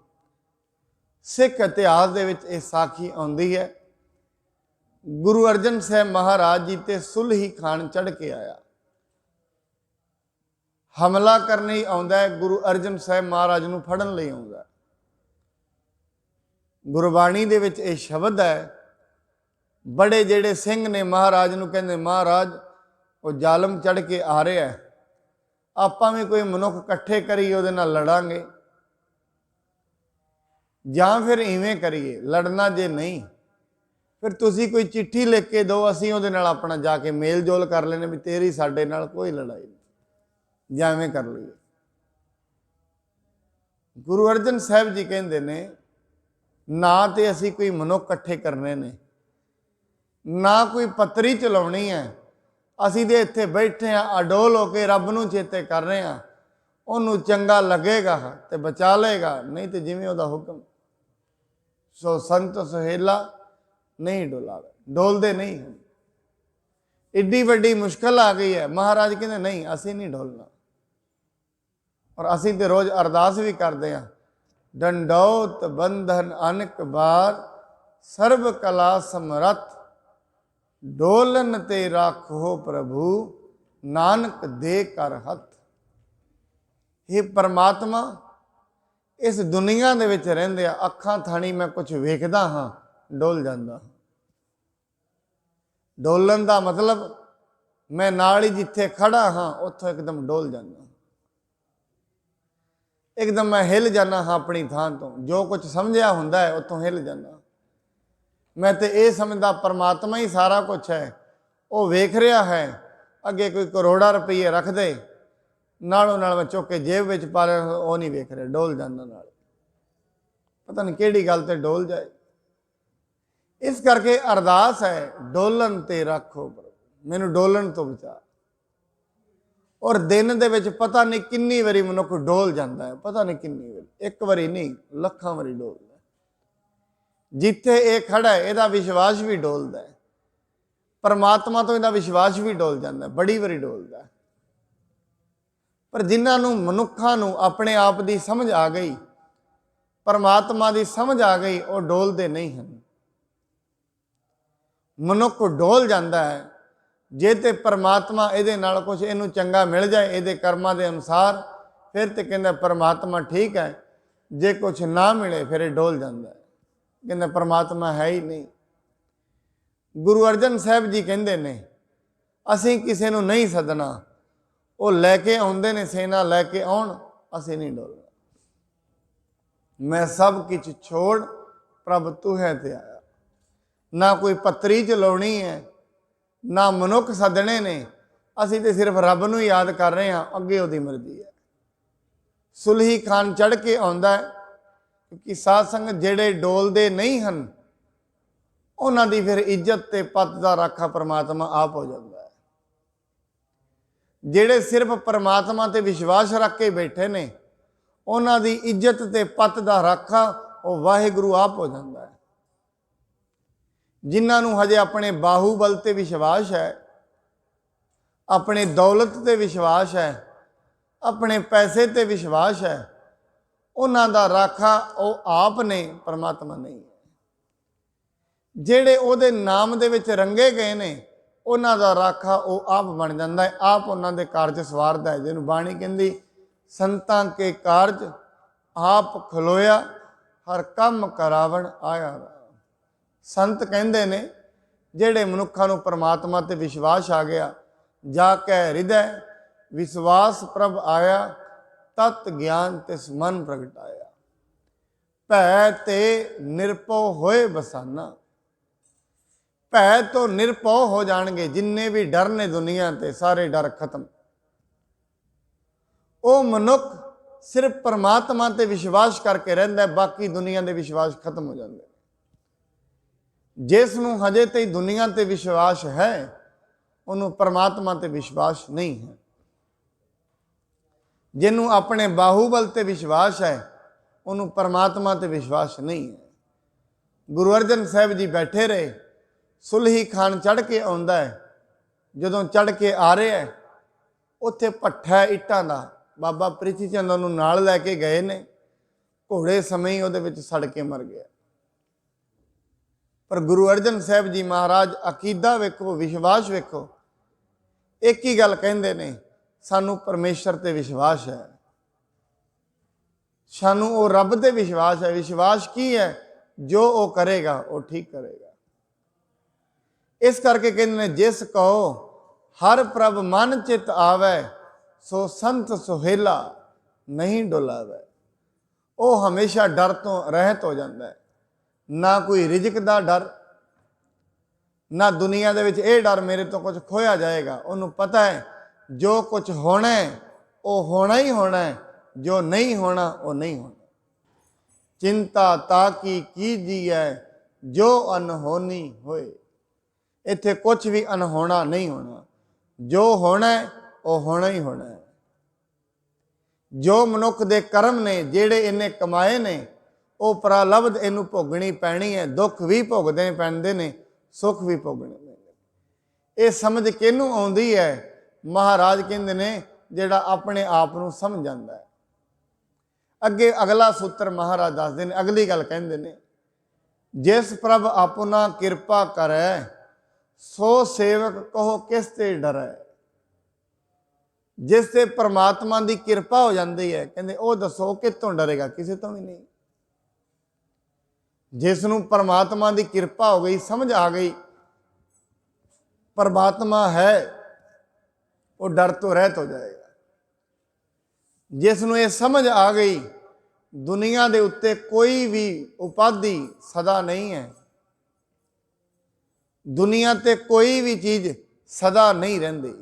ਸਿੱਖ ਇਤਿਹਾਸ ਦੇ ਵਿੱਚ ਇਹ ਸਾਖੀ ਆਉਂਦੀ ਹੈ। ਗੁਰੂ ਅਰਜਨ ਸਾਹਿਬ ਮਹਾਰਾਜ ਜੀ ਤੇ ਸੁਲਹੀ ਖਾਨ ਚੜ੍ਹ ਕੇ ਆਇਆ, ਹਮਲਾ ਕਰਨ ਹੀ ਆਉਂਦਾ ਹੈ। ਗੁਰੂ ਅਰਜਨ ਸਾਹਿਬ ਮਹਾਰਾਜ ਨੂੰ ਫੜਨ ਲਈ ਆਉਂਦਾ। ਗੁਰਬਾਣੀ ਦੇ ਵਿੱਚ ਇਹ ਸ਼ਬਦ ਹੈ। ਬੜੇ ਜਿਹੜੇ ਸਿੰਘ ਨੇ ਮਹਾਰਾਜ ਨੂੰ ਕਹਿੰਦੇ, ਮਹਾਰਾਜ ਉਹ ਜ਼ਾਲਮ ਚੜ੍ਹ ਕੇ ਆ ਰਿਹਾ ਹੈ, ਆਪਾਂ ਵੀ ਕੋਈ ਮਨੁੱਖ ਇਕੱਠੇ ਕਰੀਏ, ਉਹਦੇ ਨਾਲ ਲੜਾਂਗੇ, ਜਾਂ ਫਿਰ ਇਵੇਂ ਕਰੀਏ, ਲੜਨਾ ਜੇ ਨਹੀਂ ਫਿਰ ਤੁਸੀਂ ਕੋਈ ਚਿੱਠੀ ਲਿਖ ਕੇ ਦਿਓ, ਅਸੀਂ ਉਹਦੇ ਨਾਲ ਆਪਣਾ ਜਾ ਕੇ ਮੇਲ ਜੋਲ ਕਰ ਲੈਣੇ ਵੀ ਤੇਰੀ ਸਾਡੇ ਨਾਲ ਕੋਈ ਲੜਾਈ ਨਹੀਂ, ਜਾਂ ਐਵੇਂ ਕਰ ਲਈਏ। ਗੁਰੂ ਅਰਜਨ ਸਾਹਿਬ ਜੀ ਕਹਿੰਦੇ ਨੇ, ਨਾ ਤੇ ਅਸੀਂ ਕੋਈ ਮਨੁੱਖ ਇਕੱਠੇ ਕਰਨੇ ਨੇ, ਨਾ ਕੋਈ ਪੱਤਰੀ ਚਲਾਉਣੀ ਹੈ। ਅਸੀਂ ਦੇ ਇੱਥੇ ਬੈਠੇ ਹਾਂ, ਅਡੋਲ ਹੋ ਕੇ ਰੱਬ ਨੂੰ ਚੇਤੇ ਕਰ ਰਹੇ ਹਾਂ। ਉਹਨੂੰ ਚੰਗਾ ਲੱਗੇਗਾ ਤੇ ਬਚਾ ਲਏਗਾ, ਨਹੀਂ ਤੇ ਜਿਵੇਂ ਉਹਦਾ ਹੁਕਮ। ਸੋ ਸੰਤ ਸੁਹੇਲਾ ਨਹੀਂ ਡੋਲਾਵੇ। ਡੋਲਦੇ ਨਹੀਂ। ਏਡੀ ਵੱਡੀ ਮੁਸ਼ਕਲ ਆ ਗਈ ਹੈ, ਮਹਾਰਾਜ ਕਹਿੰਦੇ ਨਹੀਂ, ਅਸੀਂ ਨਹੀਂ ਡੋਲਣਾ। ਔਰ ਅਸੀਂ ਤੇ ਰੋਜ਼ ਅਰਦਾਸ ਵੀ ਕਰਦੇ ਹਾਂ, ਡੰਡੌਤ ਬੰਧਨ ਅਨਕ ਬਾਰ, ਸਰਬ ਕਲਾ ਸਮਰੱਥ, ਡੋਲਨ ਤੇ ਰਾਖੋ ਪ੍ਰਭੂ, ਨਾਨਕ ਦੇ ਕਰ ਹੱਥ। ਇਹ ਪਰਮਾਤਮਾ ਇਸ ਦੁਨੀਆ ਦੇ ਵਿੱਚ ਰਹਿੰਦੇ ਆ, ਅੱਖਾਂ ਥਾਣੀ ਮੈਂ ਕੁਝ ਵੇਖਦਾ ਹਾਂ, ਡੋਲ ਜਾਂਦਾ। ਡੋਲਣ ਦਾ ਮਤਲਬ ਮੈਂ ਨਾਲ ਹੀ ਜਿੱਥੇ ਖੜਾ ਹਾਂ, ਉੱਥੋਂ ਇੱਕਦਮ ਡੋਲ ਜਾਂਦਾ, ਇੱਕਦਮ ਮੈਂ ਹਿੱਲ ਜਾਂਦਾ ਹਾਂ ਆਪਣੀ ਥਾਂ ਤੋਂ। ਜੋ ਕੁਝ ਸਮਝਿਆ ਹੁੰਦਾ ਹੈ, ਉੱਥੋਂ ਹਿੱਲ ਜਾਂਦਾ। ਮੈਂ ਤੇ ਇਹ ਸਮਝਦਾ ਪਰਮਾਤਮਾ ਹੀ ਸਾਰਾ ਕੁਝ ਹੈ। ਉਹ ਵੇਖ ਰਿਹਾ ਹੈ। ਅੱਗੇ ਕੋਈ ਕਰੋੜਾਂ ਰੁਪਈਏ ਰੱਖ ਦੇ, ਨਾਲੋਂ ਨਾਲ ਮੈਂ ਚੁੱਕ ਕੇ ਜੇਬ ਵਿੱਚ ਪਾ ਲਿਆ, ਉਹ ਨਹੀਂ ਵੇਖ ਰਿਹਾ, ਡੋਲ ਜਾਂਦਾ ਨਾਲ। ਪਤਾ ਨਹੀਂ ਕਿਹੜੀ ਗੱਲ ਤੇ ਡੋਲ ਜਾਏ। ਇਸ ਕਰਕੇ ਅਰਦਾਸ ਹੈ, ਡੋਲਣ ਤੇ ਰੱਖੋ ਪ੍ਰਭੂ, ਮੈਨੂੰ ਡੋਲਣ ਤੋਂ ਬਚਾ। ਔਰ ਦਿਨ ਦੇ ਵਿੱਚ ਪਤਾ ਨਹੀਂ ਕਿੰਨੀ ਵਾਰੀ ਮਨੁੱਖ ਡੋਲ ਜਾਂਦਾ ਹੈ, ਪਤਾ ਨਹੀਂ ਕਿੰਨੀ ਵਾਰੀ, ਇੱਕ ਵਾਰੀ ਨਹੀਂ, ਲੱਖਾਂ ਵਾਰੀ ਡੋਲਦਾ। ਜਿੱਥੇ ਇਹ ਖੜਾ ਹੈ, ਇਹਦਾ ਵਿਸ਼ਵਾਸ ਵੀ ਡੋਲਦਾ ਹੈ। ਪਰਮਾਤਮਾ ਤੋਂ ਇਹਦਾ ਵਿਸ਼ਵਾਸ ਵੀ ਡੋਲ ਜਾਂਦਾ, ਬੜੀ ਵਾਰੀ ਡੋਲਦਾ। ਪਰ ਜਿਨ੍ਹਾਂ ਨੂੰ, ਮਨੁੱਖਾਂ ਨੂੰ ਆਪਣੇ ਆਪ ਦੀ ਸਮਝ ਆ ਗਈ, ਪਰਮਾਤਮਾ ਦੀ ਸਮਝ ਆ ਗਈ, ਉਹ ਡੋਲਦੇ ਨਹੀਂ ਹਨ। ਮਨੁੱਖ ਡੋਲ ਜਾਂਦਾ ਹੈ ਜੇ ਤੇ ਪਰਮਾਤਮਾ ਇਹਦੇ ਨਾਲ ਕੁਝ ਇਹਨੂੰ ਚੰਗਾ ਮਿਲ ਜਾਏ, ਇਹਦੇ ਕਰਮਾਂ ਦੇ ਅਨੁਸਾਰ, ਫਿਰ ਤੇ ਕਹਿੰਦਾ ਪਰਮਾਤਮਾ ਠੀਕ ਹੈ। ਜੇ ਕੁਝ ਨਾ ਮਿਲੇ, ਫਿਰ ਇਹ ਡੋਲ ਜਾਂਦਾ ਹੈ, ਕਹਿੰਦਾ ਪਰਮਾਤਮਾ ਹੈ ਹੀ ਨਹੀਂ। ਗੁਰੂ ਅਰਜਨ ਸਾਹਿਬ ਜੀ ਕਹਿੰਦੇ ਨੇ, ਅਸੀਂ ਕਿਸੇ ਨੂੰ ਨਹੀਂ ਸੱਦਣਾ, ਉਹ ਲੈ ਕੇ ਆਉਂਦੇ ਨੇ, ਸੈਨਾ ਲੈ ਕੇ ਆਉਣ, ਅਸੀਂ ਨਹੀਂ ਡੋਲਣਾ। मैं सब किछ छोड़ प्रभ तुहे ते आया। ना कोई पत्री चलाउणी है, ना मनुख सदने ने, असी तो सिर्फ रब नूं याद कर रहे हैं, अगे उहदी मर्जी है। सुलही खान चढ़ के आउंदा है, क्योंकि साध संगत जिहड़े डोलदे नहीं हन उन्हां दी फिर इज्जत ते पत दा राखा परमात्मा आप हो जाता है। जिहड़े सिर्फ परमात्मा ते विश्वास रख के बैठे ने उन्हां दी इज्जत ते पत दा राखा वो वाहिगुरु आप हो जाता है। जिन्हां हजे अपने बाहूबल ते विश्वास है, अपने दौलत ते विश्वास है, अपने पैसे ते विश्वास है, उन्हां दा राखा वो आप ने, परमात्मा नहीं है। ਜਿਹੜੇ ਉਹਦੇ ਨਾਮ ਦੇ ਵਿੱਚ ਰੰਗੇ ਗਏ ਨੇ ਉਹਨਾਂ ਦਾ ਰਾਖਾ ਉਹ ਆਪ ਬਣ ਜਾਂਦਾ ਹੈ, ਆਪ ਉਹਨਾਂ ਦੇ ਕਾਰਜ ਸਵਾਰਦਾ ਹੈ। ਜਿਹਨੂੰ ਬਾਣੀ ਕਹਿੰਦੀ ਸੰਤਾਂ ਕੇ ਕਾਰਜ ਆਪ ਖਲੋਇਆ ਹਰ ਕੰਮ ਕਰਾਵਣ ਆਇਆ। ਸੰਤ ਕਹਿੰਦੇ ਨੇ ਜਿਹੜੇ ਮਨੁੱਖਾਂ ਨੂੰ ਪਰਮਾਤਮਾ ਤੇ ਵਿਸ਼ਵਾਸ ਆ ਗਿਆ, ਜਾ ਕੇ ਹਿਰਦੈ ਵਿਸ਼ਵਾਸ ਪ੍ਰਭ ਆਇਆ, ਤਤ ਗਿਆਨ ਤਿਸ ਮਨ ਪ੍ਰਗਟਾਇਆ। ਭੈ ਤੇ ਨਿਰਭਉ ਹੋਏ ਬਸਾਨਾ, ਭੈ ਤੋਂ ਨਿਰਭਉ ਹੋ ਜਾਣਗੇ। ਜਿੰਨੇ ਵੀ ਡਰ ਨੇ ਦੁਨੀਆ ਤੇ ਸਾਰੇ ਡਰ ਖਤਮ। ਉਹ ਮਨੁੱਖ ਸਿਰਫ ਪਰਮਾਤਮਾ ਤੇ ਵਿਸ਼ਵਾਸ ਕਰਕੇ ਰਹਿੰਦਾ, ਬਾਕੀ ਦੁਨੀਆ ਦੇ ਵਿਸ਼ਵਾਸ ਖਤਮ ਹੋ ਜਾਂਦੇ। ਜਿਸ ਨੂੰ ਹਜੇ ਤੇ ਦੁਨੀਆ ਤੇ ਵਿਸ਼ਵਾਸ ਹੈ ਉਹਨੂੰ ਪਰਮਾਤਮਾ ਤੇ ਵਿਸ਼ਵਾਸ ਨਹੀਂ ਹੈ। ਜਿਹਨੂੰ ਆਪਣੇ ਬਾਹੂਬਲ ਤੇ ਵਿਸ਼ਵਾਸ ਹੈ ਉਹਨੂੰ ਪਰਮਾਤਮਾ ਤੇ ਵਿਸ਼ਵਾਸ ਨਹੀਂ ਹੈ। ਗੁਰੂ ਅਰਜਨ ਸਾਹਿਬ ਜੀ ਬੈਠੇ ਰਹੇ, ਸੁਲਹੀ ਖਾਨ ਚੜ੍ਹ ਕੇ ਆਉਂਦਾ ਹੈ। ਜਦੋਂ ਚੜ੍ਹ ਕੇ ਆ ਰਿਹਾ ਹੈ ਉੱਥੇ ਭੱਠਾ ਇੱਟਾਂ ਦਾ, ਬਾਬਾ ਪ੍ਰਿਥੀ ਚੰਦ ਉਹਨੂੰ ਨਾਲ ਲੈ ਕੇ ਗਏ ਨੇ, ਘੋੜੇ ਸਮੇਂ ਹੀ ਉਹਦੇ ਵਿੱਚ ਸੜ ਕੇ ਮਰ ਗਿਆ। ਪਰ ਗੁਰੂ ਅਰਜਨ ਸਾਹਿਬ ਜੀ ਮਹਾਰਾਜ ਅਕੀਦਾ ਵੇਖੋ, ਵਿਸ਼ਵਾਸ ਵੇਖੋ, ਇੱਕ ਹੀ ਗੱਲ ਕਹਿੰਦੇ ਨੇ, ਸਾਨੂੰ ਪਰਮੇਸ਼ਰ ਤੇ ਵਿਸ਼ਵਾਸ ਹੈ, ਸਾਨੂੰ ਉਹ ਰੱਬ ਤੇ ਵਿਸ਼ਵਾਸ ਹੈ। ਵਿਸ਼ਵਾਸ ਕੀ ਹੈ? ਜੋ ਉਹ ਕਰੇਗਾ ਉਹ ਠੀਕ ਕਰੇਗਾ। ਇਸ ਕਰਕੇ ਕਹਿੰਦੇ ਨੇ ਜਿਸ ਕਹੋ ਹਰ ਪ੍ਰਭ ਮਨ ਚਿਤ ਆਵੈ, ਸੋ ਸੰਤ ਸੁਹੇਲਾ ਨਹੀਂ ਡੁਲਾਵੈ। ਉਹ ਹਮੇਸ਼ਾ ਡਰ ਤੋਂ ਰਹਿਤ ਹੋ ਜਾਂਦਾ ਹੈ। ਨਾ ਕੋਈ ਰਿਜ਼ਕ ਦਾ ਡਰ, ਨਾ ਦੁਨੀਆ ਦੇ ਵਿੱਚ ਇਹ ਡਰ ਮੇਰੇ ਤੋਂ ਕੁਝ ਖੋਇਆ ਜਾਏਗਾ। ਉਹਨੂੰ ਪਤਾ ਹੈ ਜੋ ਕੁਝ ਹੋਣਾ ਉਹ ਹੋਣਾ ਹੀ ਹੋਣਾ ਹੈ, ਜੋ ਨਹੀਂ ਹੋਣਾ ਉਹ ਨਹੀਂ ਹੋਣਾ। ਚਿੰਤਾ ਤਾਕੀ ਕੀਜੀਐ ਜੋ ਅਨਹੋਨੀ ਹੋਏ। ਇੱਥੇ ਕੁਛ ਵੀ ਅਨਹੋਣਾ ਨਹੀਂ ਹੋਣਾ, ਜੋ ਹੋਣਾ ਉਹ ਹੋਣਾ ਹੀ ਹੋਣਾ ਹੈ। ਜੋ ਮਨੁੱਖ ਦੇ ਕਰਮ ਨੇ ਜਿਹੜੇ ਇਹਨੇ ਕਮਾਏ ਨੇ ਉਹ ਪ੍ਰਲਬਧ ਇਹਨੂੰ ਭੋਗਣੀ ਪੈਣੀ ਹੈ। ਦੁੱਖ ਵੀ ਭੋਗਦੇ ਪੈਂਦੇ ਨੇ, ਸੁੱਖ ਵੀ ਭੋਗਣੇ ਪੈਂਦੇ। ਇਹ ਸਮਝ ਕਿਹਨੂੰ ਆਉਂਦੀ ਹੈ? ਮਹਾਰਾਜ ਕਹਿੰਦੇ ਨੇ ਜਿਹੜਾ ਆਪਣੇ ਆਪ ਨੂੰ ਸਮਝ ਜਾਂਦਾ ਹੈ। ਅੱਗੇ ਅਗਲਾ ਸੂਤਰ ਮਹਾਰਾਜ ਦੱਸਦੇ ਨੇ, ਅਗਲੀ ਗੱਲ ਕਹਿੰਦੇ ਨੇ, ਜਿਸ ਪ੍ਰਭ ਆਪਣਾ ਕਿਰਪਾ ਕਰੈ, ਸੋ ਸੇਵਕ ਕਹੋ ਕਿਸ ਤੇ ਡਰੈ। ਜਿਸ ਤੇ ਪਰਮਾਤਮਾ ਦੀ ਕਿਰਪਾ ਹੋ ਜਾਂਦੀ ਹੈ, ਕਹਿੰਦੇ ਉਹ ਦੱਸੋ ਕਿਤੋਂ ਡਰੇਗਾ? ਕਿਸੇ ਤੋਂ ਵੀ ਨਹੀਂ। ਜਿਸ ਨੂੰ ਪਰਮਾਤਮਾ ਦੀ ਕਿਰਪਾ ਹੋ ਗਈ, ਸਮਝ ਆ ਗਈ ਪਰਮਾਤਮਾ ਹੈ, ਉਹ ਡਰ ਤੋਂ ਰਹਿਤ ਹੋ ਜਾਏਗਾ। ਜਿਸ ਨੂੰ ਇਹ ਸਮਝ ਆ ਗਈ ਦੁਨੀਆ ਦੇ ਉੱਤੇ ਕੋਈ ਵੀ ਉਪਾਧੀ ਸਦਾ ਨਹੀਂ ਹੈ, ਦੁਨੀਆ ਤੇ ਕੋਈ ਵੀ ਚੀਜ਼ ਸਦਾ ਨਹੀਂ ਰਹਿੰਦੀ।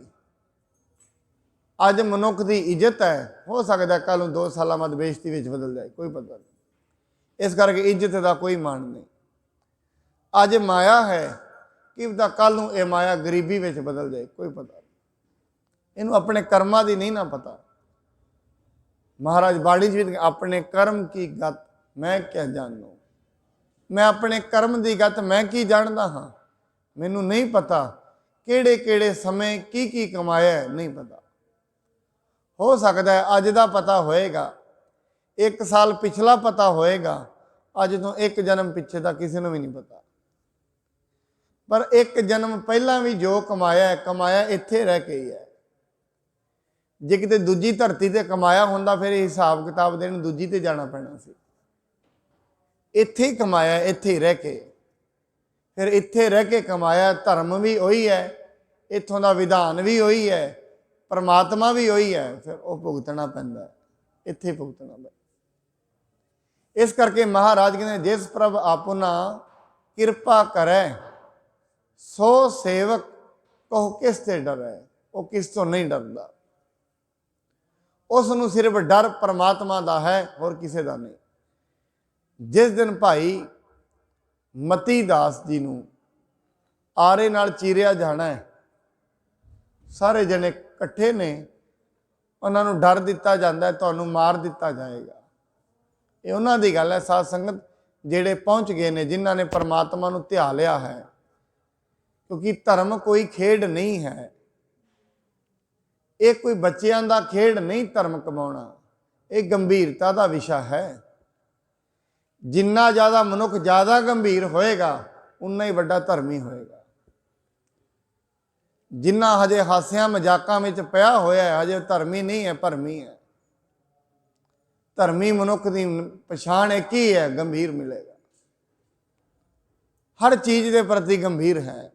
ਅੱਜ ਮਨੁੱਖ ਦੀ ਇੱਜ਼ਤ ਹੈ, ਹੋ ਸਕਦਾ ਕੱਲ ਨੂੰ 2 ਸਾਲਾਂ ਬਾਅਦ ਬੇਇੱਜ਼ਤੀ ਵਿੱਚ ਬਦਲ ਜਾਏ, ਕੋਈ ਪਤਾ ਨਹੀਂ। ਇਸ ਕਰਕੇ ਇੱਜ਼ਤ ਦਾ ਕੋਈ ਮਾਣ ਨਹੀਂ। ਅੱਜ ਮਾਇਆ ਹੈ, ਕੀ ਪਤਾ ਕੱਲ ਨੂੰ ਇਹ ਮਾਇਆ ਗਰੀਬੀ ਵਿੱਚ ਬਦਲ ਜਾਏ, ਕੋਈ ਪਤਾ ਨਹੀਂ। ਇਹਨੂੰ ਆਪਣੇ ਕਰਮਾਂ ਦੀ ਨਹੀਂ ਨਾ ਪਤਾ। ਮਹਾਰਾਜ ਬਾਣੀ ਵਿੱਚ ਆਪਣੇ ਕਰਮ ਕੀ ਗਤ ਮੈਂ ਕਿਆ ਜਾਣੂ। ਮੈਂ ਆਪਣੇ ਕਰਮ ਦੀ ਗਤ ਮੈਂ ਕੀ ਜਾਣਦਾ ਹਾਂ? ਮੈਨੂੰ ਨਹੀਂ ਪਤਾ ਕਿਹੜੇ ਕਿਹੜੇ ਸਮੇਂ ਕੀ ਕੀ ਕਮਾਇਆ, ਨਹੀਂ ਪਤਾ। ਹੋ ਸਕਦਾ ਹੈ ਅੱਜ ਦਾ ਪਤਾ ਹੋਏਗਾ, 1 ਸਾਲ ਪਿਛਲਾ ਪਤਾ ਹੋਏਗਾ, ਅੱਜ ਤੋਂ 1 ਜਨਮ ਪਿੱਛੇ ਦਾ ਕਿਸੇ ਨੂੰ ਵੀ ਨਹੀਂ ਪਤਾ। ਪਰ 1 ਜਨਮ ਪਹਿਲਾਂ ਵੀ ਜੋ ਕਮਾਇਆ ਕਮਾਇਆ ਇੱਥੇ ਰਹਿ ਕੇ ਹੀ ਹੈ। ਜੇ ਕਿਤੇ ਦੂਜੀ ਧਰਤੀ ਤੇ ਕਮਾਇਆ ਹੁੰਦਾ ਫਿਰ ਹਿਸਾਬ ਕਿਤਾਬ ਦੇਣ ਦੂਜੀ ਤੇ ਜਾਣਾ ਪੈਣਾ ਸੀ। ਇੱਥੇ ਹੀ ਕਮਾਇਆ, ਇੱਥੇ ਹੀ ਰਹਿ ਕੇ, ਫਿਰ ਇੱਥੇ ਰਹਿ ਕੇ ਕਮਾਇਆ। ਧਰਮ ਵੀ ਉਹੀ ਹੈ, ਇੱਥੋਂ ਦਾ ਵਿਧਾਨ ਵੀ ਉਹੀ ਹੈ, ਪਰਮਾਤਮਾ ਵੀ ਉਹੀ ਹੈ, ਫਿਰ ਉਹ ਭੁਗਤਣਾ ਪੈਂਦਾ, ਇੱਥੇ ਭੁਗਤਣਾ ਪੈਂਦਾ। इस करके महाराज कहते जिस प्रभ अपना किरपा करे सो सेवक कहो किस ते डरै। वो किस तो नहीं डरता, उसनों सिर्फ डर परमात्मा का है, होर किसी का नहीं। जिस दिन भाई मती दास जी नूं आरे नाल चीरिया जाना है, सारे जने इकट्ठे ने, उन्होंने डर दिता जाता है, तुहानूं मार दिता जाएगा। ये उन्हां दी गल है साध संगत जिहड़े पहुँच गए ने, जिन्हां ने परमात्मा नूं ध्या लिया है। क्योंकि धर्म कोई खेड नहीं है, ये कोई बच्चों का खेड नहीं। धर्म कमाना एक गंभीरता का विषय है। जिन्ना ज़्यादा मनुख ज़्यादा गंभीर होएगा उन्ना ही वड्डा धर्मी होएगा। जिन्ना हजे हास्या मजाकों में पिया होया है हजे धर्मी नहीं है, भरमी है। धर्मी मनुख की पछाण एक ही है, गंभीर मिलेगा। हर चीज़ के प्रति गंभीर है,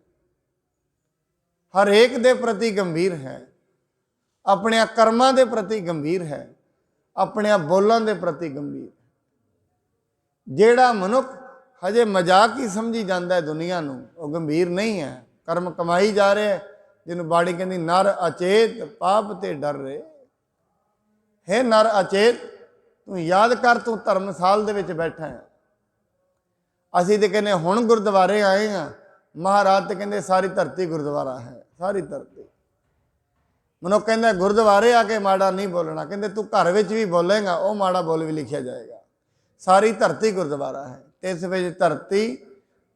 हर एक दे प्रति गंभीर है, अपने कर्मां के प्रति गंभीर है, अपने बोलों के प्रति गंभीर। जेड़ा मनुख हजे मजाक ही समझी जाता है दुनिया नूं, वो गंभीर नहीं है। कर्म कमाई जा रहे हैं, जिन्होंने बाड़ी कहती नर अचेत पाप ते डर रहे। हे नर अचेत, तू याद कर, तू धर्मसाल दे विच बैठा है। असीं ते कहने हुण गुरुद्वारे आए हैं, महाराज ते कहते सारी धरती गुरुद्वारा है, सारी धरती। मनुख कहता गुरुद्वारे आके माड़ा नहीं बोलना, कहते तू घर विच भी बोलेगा वो माड़ा बोल भी लिखा जाएगा। सारी धरती गुरुद्वारा है, इस विच धरती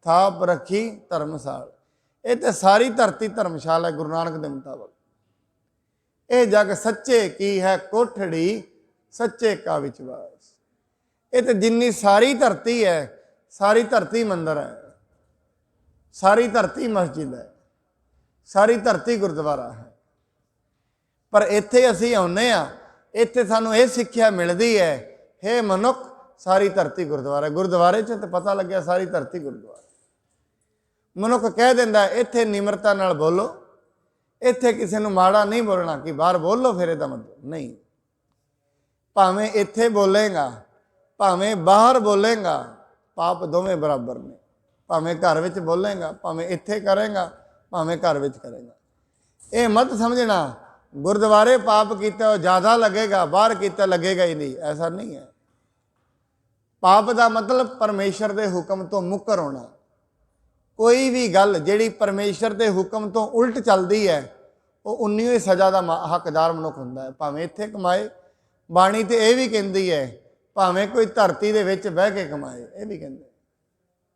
थाप रखी धर्मशाल। ये तो सारी धरती धर्मशाला है गुरु नानक के मुताबिक। ये जग सच्चे की है कोठड़ी, सच्चे का विश्वास। ये तो जिन्नी सारी धरती है, सारी धरती मंदिर है, सारी धरती मस्जिद है, सारी धरती गुरुद्वारा है। पर इत्थे असीं आउंदे आ, इत्थे सानूं ये सिक्ख्या मिलती है, हे मनुख सारी धरती गुरुद्वारा है। गुरुद्वारे च तो पता लग्या सारी धरती गुरुद्वारा। मनुख कह दिंदा इत्थे निमरता नाल बोलो, इत्थे किसी नूं माड़ा नहीं बोलना कि बाहर बोल लो, फिर इहदा मतलब नहीं। भावें इत्थे बोलेगा भावें बाहर बोलेगा, पाप दोवें बराबर ने। भावें घर विच बोलेगा, भावें इत्थे करेगा, भावें घर विच करेगा। ये मत समझना गुरुद्वारे पाप किया ज़्यादा लगेगा, बाहर किया लगेगा ही नहीं, ऐसा नहीं है। पाप का मतलब परमेश्वर के हुक्म तो मुकर होना। कोई भी गल जिहड़ी परमेश्वर के हुक्म तो उल्ट चलती है, वो उन्नी ही सज़ा का हकदार मनुख हुंदा है। भावें इत्थे कमाए, बाणी तो यह भी कहती है भावें कोई धरती दे विच बह के कमाए, ये भी कहते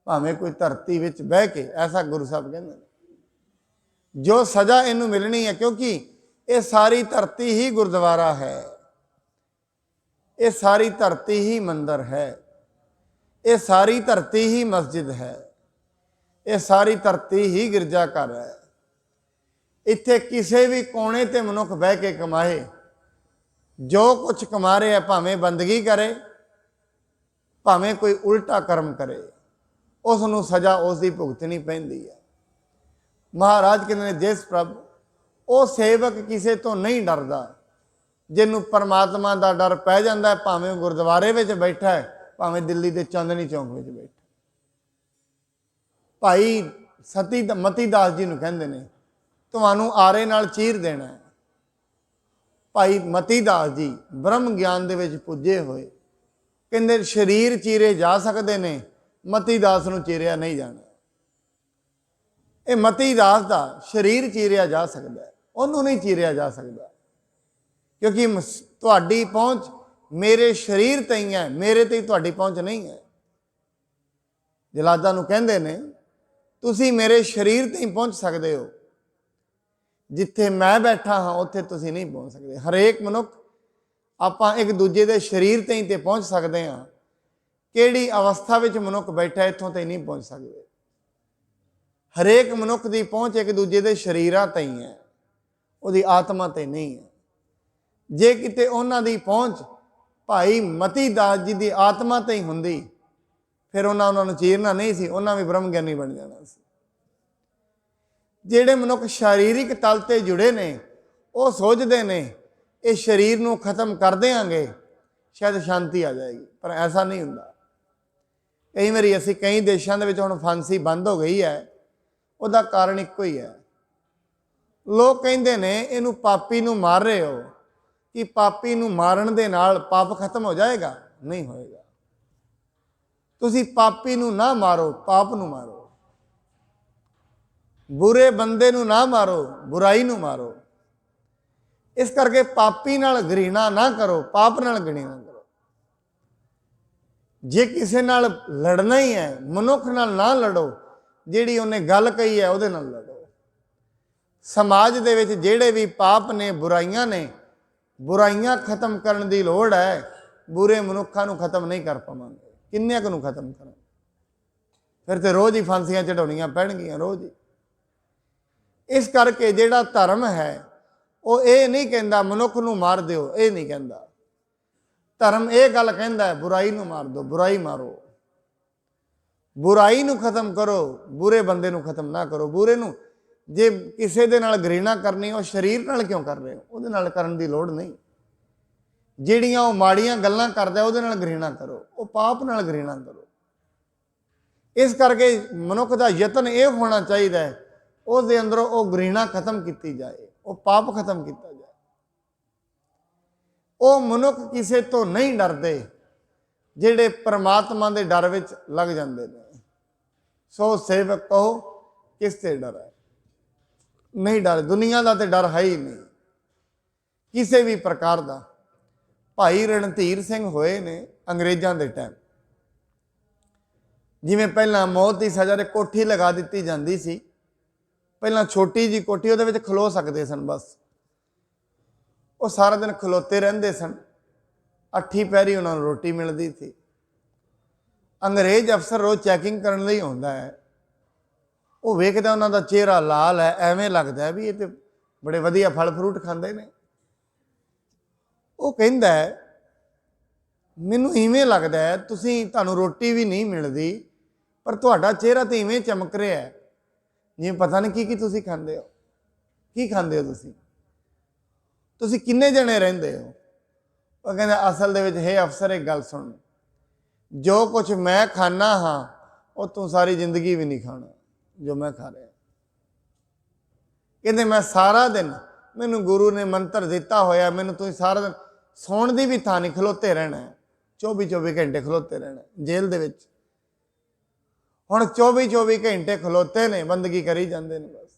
भावें कोई धरती विच बह के, ऐसा गुरु साहब कहते जो सज़ा इनू मिलनी है। क्योंकि ये सारी धरती ही गुरुद्वारा है, ये सारी धरती ही मंदिर है, ये सारी धरती ही मस्जिद है, ये सारी धरती ही गिरजाघर है। इत्थे किसी भी कोने ते मनुख बह के कमाए, जो कुछ कमा रहे हैं, भावें बंदगी करे भावें कोई उल्टा कर्म करे, उसनूं सज़ा उसकी भुगतनी पैंदी है। महाराज कहते जिस प्रभ वो सेवक किसी तो नहीं डरदा, जिन्हों परमात्मा का डर पै जाता है, भावें गुरुद्वारे विच बैठा है, भावें दिल्ली के चांदनी चौक में बैठा। भाई मती दास जी नूं कहंदे ने तुहानूं आरे नाल चीर देना है। भाई मती दास जी ब्रह्म ज्ञान दे विच पुजे होए, कहंदे शरीर चीरे जा सकते ने, मती दास नूं चीरिया नहीं जाना। ये मती दास का शरीर चीरिया जा सकता है, उन्होंने नहीं चीरिया जा सकता। क्योंकि तुहाडी पहुँच मेरे शरीर तई है, मेरे ते तुहाडी पहुँच नहीं है। जलादा नूं कहंदे ने तुसी मेरे शरीर तई पहुँच सकते हो, जिथे मैं बैठा हाँ उत्थे तुसी नहीं पहुँच सकते। हरेक मनुख आपां एक दूजे के शरीर तई ते पहुँच सकते हाँ, किहड़ी अवस्था विच मनुख बैठा इत्थों तई नहीं पहुँच सकते। हरेक मनुख की पहुँच एक दूजे के शरीरां तई है, उहदी आत्मा ते नहीं है। जे किते उन्हां दी पहुँच भाई मती दास जी की आत्मा तई हुंदी, फिर उन्होंने चीरना नहीं सी, उन्होंने भी ब्रह्म ज्ञानी बन जाना सी। जिहड़े मनुख शारीरिक तल ते जुड़े ने, वो सोचते ने इस शरीर नूं खत्म कर देंगे शायद शांति आ जाएगी, पर ऐसा नहीं हुंदा। कई बारी असी कई देशों के हुण फांसी बंद हो गई है, उसका कारण इक्को ही है। लोग कहते ने इनू पापी नू मार रहे हो कि पापी नू मारन दे नाल पाप खत्म हो जाएगा? नहीं होएगा। तुसी पापी नू ना मारो, पाप नू मारो। बुरे बंदे नू ना मारो, बुराई नू मारो। इस करके पापी नाल घृणा ना करो, पाप नाल घृणा करो। जे किसी नाल लड़ना ही है, मनुख नाल ना लड़ो, जिहड़ी उन्हें गल कही है उहदे नाल लड़ो। समाज दे विच जिहड़े भी पाप ने, बुराइयां ने, बुराइयां खत्म करने की लोड़ है। बुरे मनुखों को खत्म नहीं कर पावांगे। किन्ने कुं खत्म करें? फिर तो रोज़ ही फांसियां चढ़ाउणियां पैणगियां, रोज़ ही। इस करके जिहड़ा धर्म है वो ये नहीं कहता मनुख नूं मार दिओ, ये नहीं कहता। धर्म ये गल कहता है बुराई नूं मार दो, बुराई मारो, बुराई नूं खत्म करो, बुरे बंदे नूं खत्म ना करो। बुरे नूं जे किसी दे नाल घृणा करनी, वो शरीर नाल क्यों कर रहे हो? उहदे नाल करन दी लोड़ नहीं। जिहड़ियां वो माड़ियां गल्लां करदा उहदे नाल घृणा करो, वो पाप नाल घृणा करो। इस करके मनुख का यतन ये होना चाहिए उसके अंदरों वो घृणा खत्म की जाए, वो पाप खत्म किया जाए। वो मनुख किसी तो नहीं डरते जिहड़े परमात्मा के डर विच लग जाते हैं। सो सेवक कहो किससे डर है? नहीं डर, दुनिया का तो डर है ही नहीं किसी भी प्रकार का। भाई रणधीर सिंह होए ने अंग्रेज़ों के टाइम, जिमें पहला मौत की सज़ा दे कोठी लगा दी जाती सी। पहला छोटी जी कोठी, उहदे विच खलो सकते सन बस। वो सारा दिन खलोते रहंदे सन, अठी पैरी उन्होंने रोटी मिलती थी। अंग्रेज अफसर रोज़ चैकिंग करने लई आउंदा है, वो वेखदा उन्हां दा चेहरा लाल है, एवें लगदा है भी ये तो बड़े वधिया फल फ्रूट खांदे ने। वो कहंदा है मैनूं इवें लगदा है तुहानूं रोटी भी नहीं मिलती, पर तुहाडा चेहरा तो इवें चमक रहा है जिवें पता नहीं की तुसीं खांदे हो। की खांदे हो तुसीं किन्ने जने रहिंदे हो? वो कहंदा असल दे विच हे अफसर एक गल सुन, जो कुछ मैं खाना हाँ वो तू सारी जिंदगी भी नहीं खाना जो मैं खा रहा। कहते मैं सारा दिन, मैनू गुरु ने मंत्र दिता होया, मैनू तुसीं सारा दिन सौण दी भी थां नहीं, खलोते रहना है, 24-24 घंटे खलोते रहना जेल दे विच। हुण 24-24 घंटे खलोते ने, बंदगी करी जांदे ने बस।